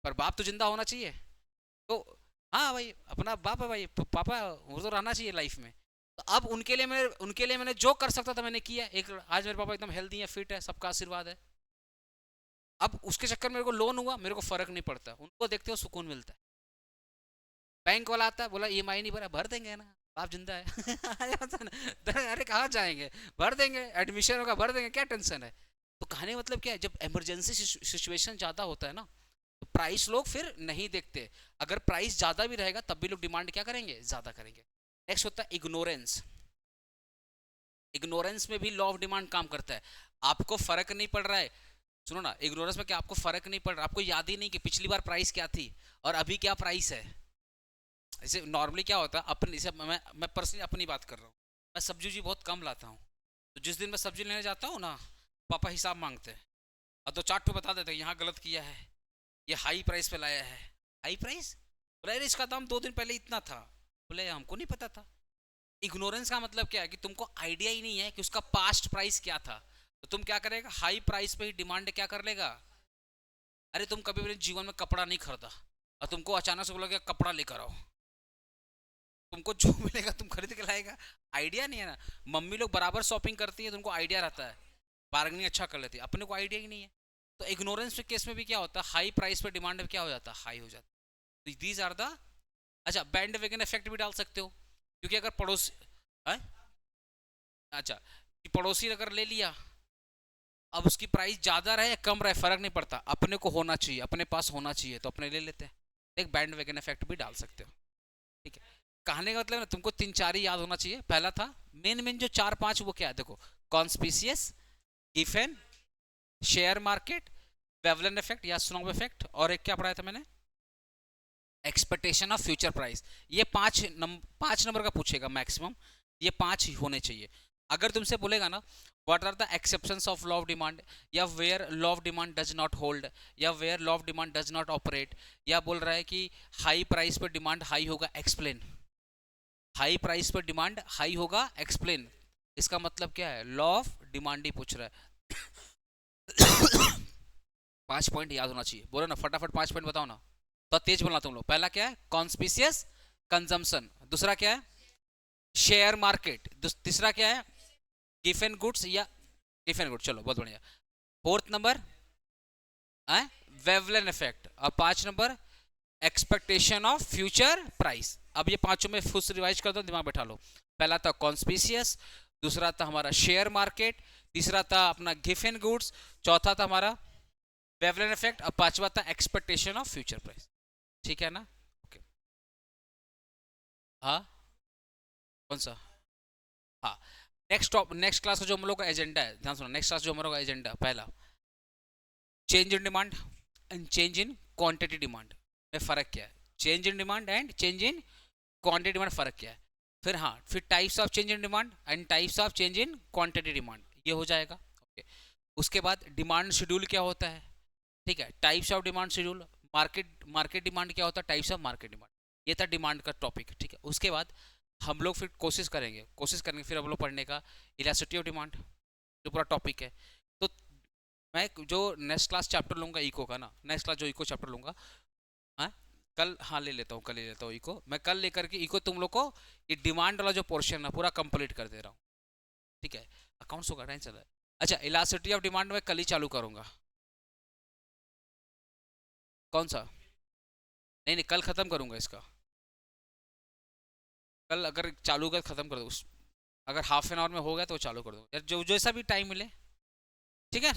पर बाप तो जिंदा होना चाहिए। तो हाँ भाई अपना बाप है भाई, पापा वो तो रहना चाहिए लाइफ में। तो अब उनके लिए मैंने जो कर सकता था मैंने किया। एक आज मेरे पापा एकदम हेल्दी है, फिट है, सबका आशीर्वाद है। अब उसके चक्कर में मेरे को लोन हुआ, मेरे को फर्क नहीं पड़ता, उनको देखते हो सुकून मिलता है। बैंक वाला आता है, बोला ईएमआई नहीं भरा, भर देंगे ना, बाप जिंदा है अरे कहाँ जाएंगे, भर देंगे, एडमिशन होगा भर देंगे, क्या टेंशन है। तो कहने का मतलब क्या है, जब इमरजेंसी सिचुएशन ज़्यादा होता है ना, तो प्राइस लोग फिर नहीं देखते। अगर प्राइस ज़्यादा भी रहेगा तब भी लोग डिमांड क्या करेंगे, ज़्यादा करेंगे। नेक्स्ट होता है इग्नोरेंस। इग्नोरेंस में भी लॉ ऑफ डिमांड काम करता है। आपको फर्क नहीं पड़ रहा है, सुनो ना, इग्नोरेंस में क्या, आपको फर्क नहीं पड़ रहा, आपको याद ही नहीं कि पिछली बार प्राइस क्या थी और अभी क्या प्राइस है। जैसे नॉर्मली क्या होता है, अपनी जैसे मैं पर्सनली अपनी बात कर रहा हूँ, मैं सब्जी जी बहुत कम लाता हूँ, तो जिस दिन मैं सब्जी लेने जाता हूँ ना, पापा हिसाब मांगते हैं और 2-4 ठो बता देते हैं यहाँ गलत किया है, ये हाई प्राइस पे लाया है। हाई प्राइस, बोला अरे इसका दाम 2 दिन पहले इतना था, बोले हमको नहीं पता था। इग्नोरेंस का मतलब क्या है कि तुमको आइडिया ही नहीं है कि उसका पास्ट प्राइस क्या था, तो तुम क्या करेगा, हाई प्राइस पे ही डिमांड क्या कर लेगा। अरे तुम कभी अपने जीवन में कपड़ा नहीं खरीदा और तुमको अचानक से बोला कपड़ा लेकर आओ, तुमको जो मिलेगा तुम खरीद के लाएगा, आइडिया नहीं है ना। मम्मी लोग बराबर शॉपिंग करती है, तुमको आइडिया रहता है, बार्गेनिंग अच्छा कर लेते हैं, अपने को आइडिया ही नहीं है। तो इग्नोरेंस के केस में भी क्या होता है, हाई प्राइस पे डिमांड क्या हो जाता है, हाई हो जाता है। दीज आर द, अच्छा बैंड वेगन इफेक्ट भी डाल सकते हो, क्योंकि अगर पड़ोसी है? अच्छा, कि पड़ोसी अगर ले लिया, अब उसकी प्राइस ज्यादा रहे या कम रहे फर्क नहीं पड़ता, अपने को होना चाहिए, अपने पास होना चाहिए, तो अपने ले लेते हैं। एक बैंड वेगन इफेक्ट भी डाल सकते हो। ठीक है, कहने का मतलब ना तुमको तीन चार ही याद होना चाहिए। पहला था मेन मेन जो चार पांच, वो क्या है देखो, conspicuous, Giffen, share market, Veblen effect या स्नोब इफेक्ट, और एक क्या पढ़ाया था मैंने, एक्सपेक्टेशन ऑफ फ्यूचर प्राइस। ये पांच नंबर का पूछेगा मैक्सिमम, ये पांच ही होने चाहिए। अगर तुमसे बोलेगा ना what are the exceptions of law of demand, या where law of demand does not hold, या where law of demand does not operate, या बोल रहा है कि हाई प्राइस पर डिमांड हाई होगा, एक्सप्लेन। हाई प्राइस पर डिमांड हाई होगा, एक्सप्लेन। इसका मतलब क्या है, लॉ ऑफ डिमांड ही पूछ रहा है। 5 पॉइंट याद होना चाहिए, बोलो ना फटाफट 5 पॉइंट बताओ ना, तो तेज बोलना तुम लोग। पहला क्या है, कॉन्स्पिशियस कंजम्पशन। दूसरा क्या है, शेयर मार्केट। तीसरा क्या है, गिफन गुड्स या गिफन गुड्स, चलो बहुत बढ़िया। फोर्थ नंबर वेवलन इफेक्ट, और 5 number expectation of future price. अब ये पांचों में फुस रिवाइज कर दो, दिमाग बैठा लो। पहला था कॉन्स्पिशियस, दूसरा था हमारा शेयर मार्केट, तीसरा था अपना गिफन गुड्स, चौथा था हमारा वेवलन इफेक्ट, और पांचवा था एक्सपेक्टेशन ऑफ फ्यूचर प्राइस। ठीक है ना, ओके। हाँ, कौन सा, हाँ। नेक्स्ट क्लास का जो हम लोग का एजेंडा है, ध्यान सुनो, नेक्स्ट क्लास जो हमारा एजेंडा, पहला change in demand and change in quantity demand में फर्क क्या है, change in demand and change in quantity demand फर्क क्या है। फिर हाँ, फिर types of change in demand and types of change in quantity demand, ये हो जाएगा, ओके। उसके बाद डिमांड शेड्यूल क्या होता है, ठीक है, types of demand schedule, market demand क्या होता है, टाइप्स ऑफ मार्केट डिमांड। ये था डिमांड का टॉपिक, ठीक है। उसके बाद हम लोग फिर कोशिश करेंगे फिर हम लोग पढ़ने का इलास्टिसिटी ऑफ डिमांड, जो पूरा टॉपिक है। तो मैं जो नेक्स्ट क्लास चैप्टर लूंगा इको का ना, नेक्स्ट क्लास जो इको चैप्टर लूंगा, हाँ कल, हाँ ले लेता हूँ, कल ले लेता हूँ इको, मैं कल लेकर के इको तुम लोग को ये डिमांड वाला जो पोर्शन है पूरा कंप्लीट कर दे रहा हूँ, ठीक है। अकाउंट्स होगा, टेंशन है। अच्छा, इलास्टिसिटी ऑफ डिमांड में कल ही चालू करूंगा। कौन सा, नहीं नहीं, कल खत्म करूंगा इसका। कल अगर चालू कर खत्म कर दो, अगर हाफ एन आवर में हो गया तो चालू कर दो, जो जैसा भी टाइम मिले, ठीक है।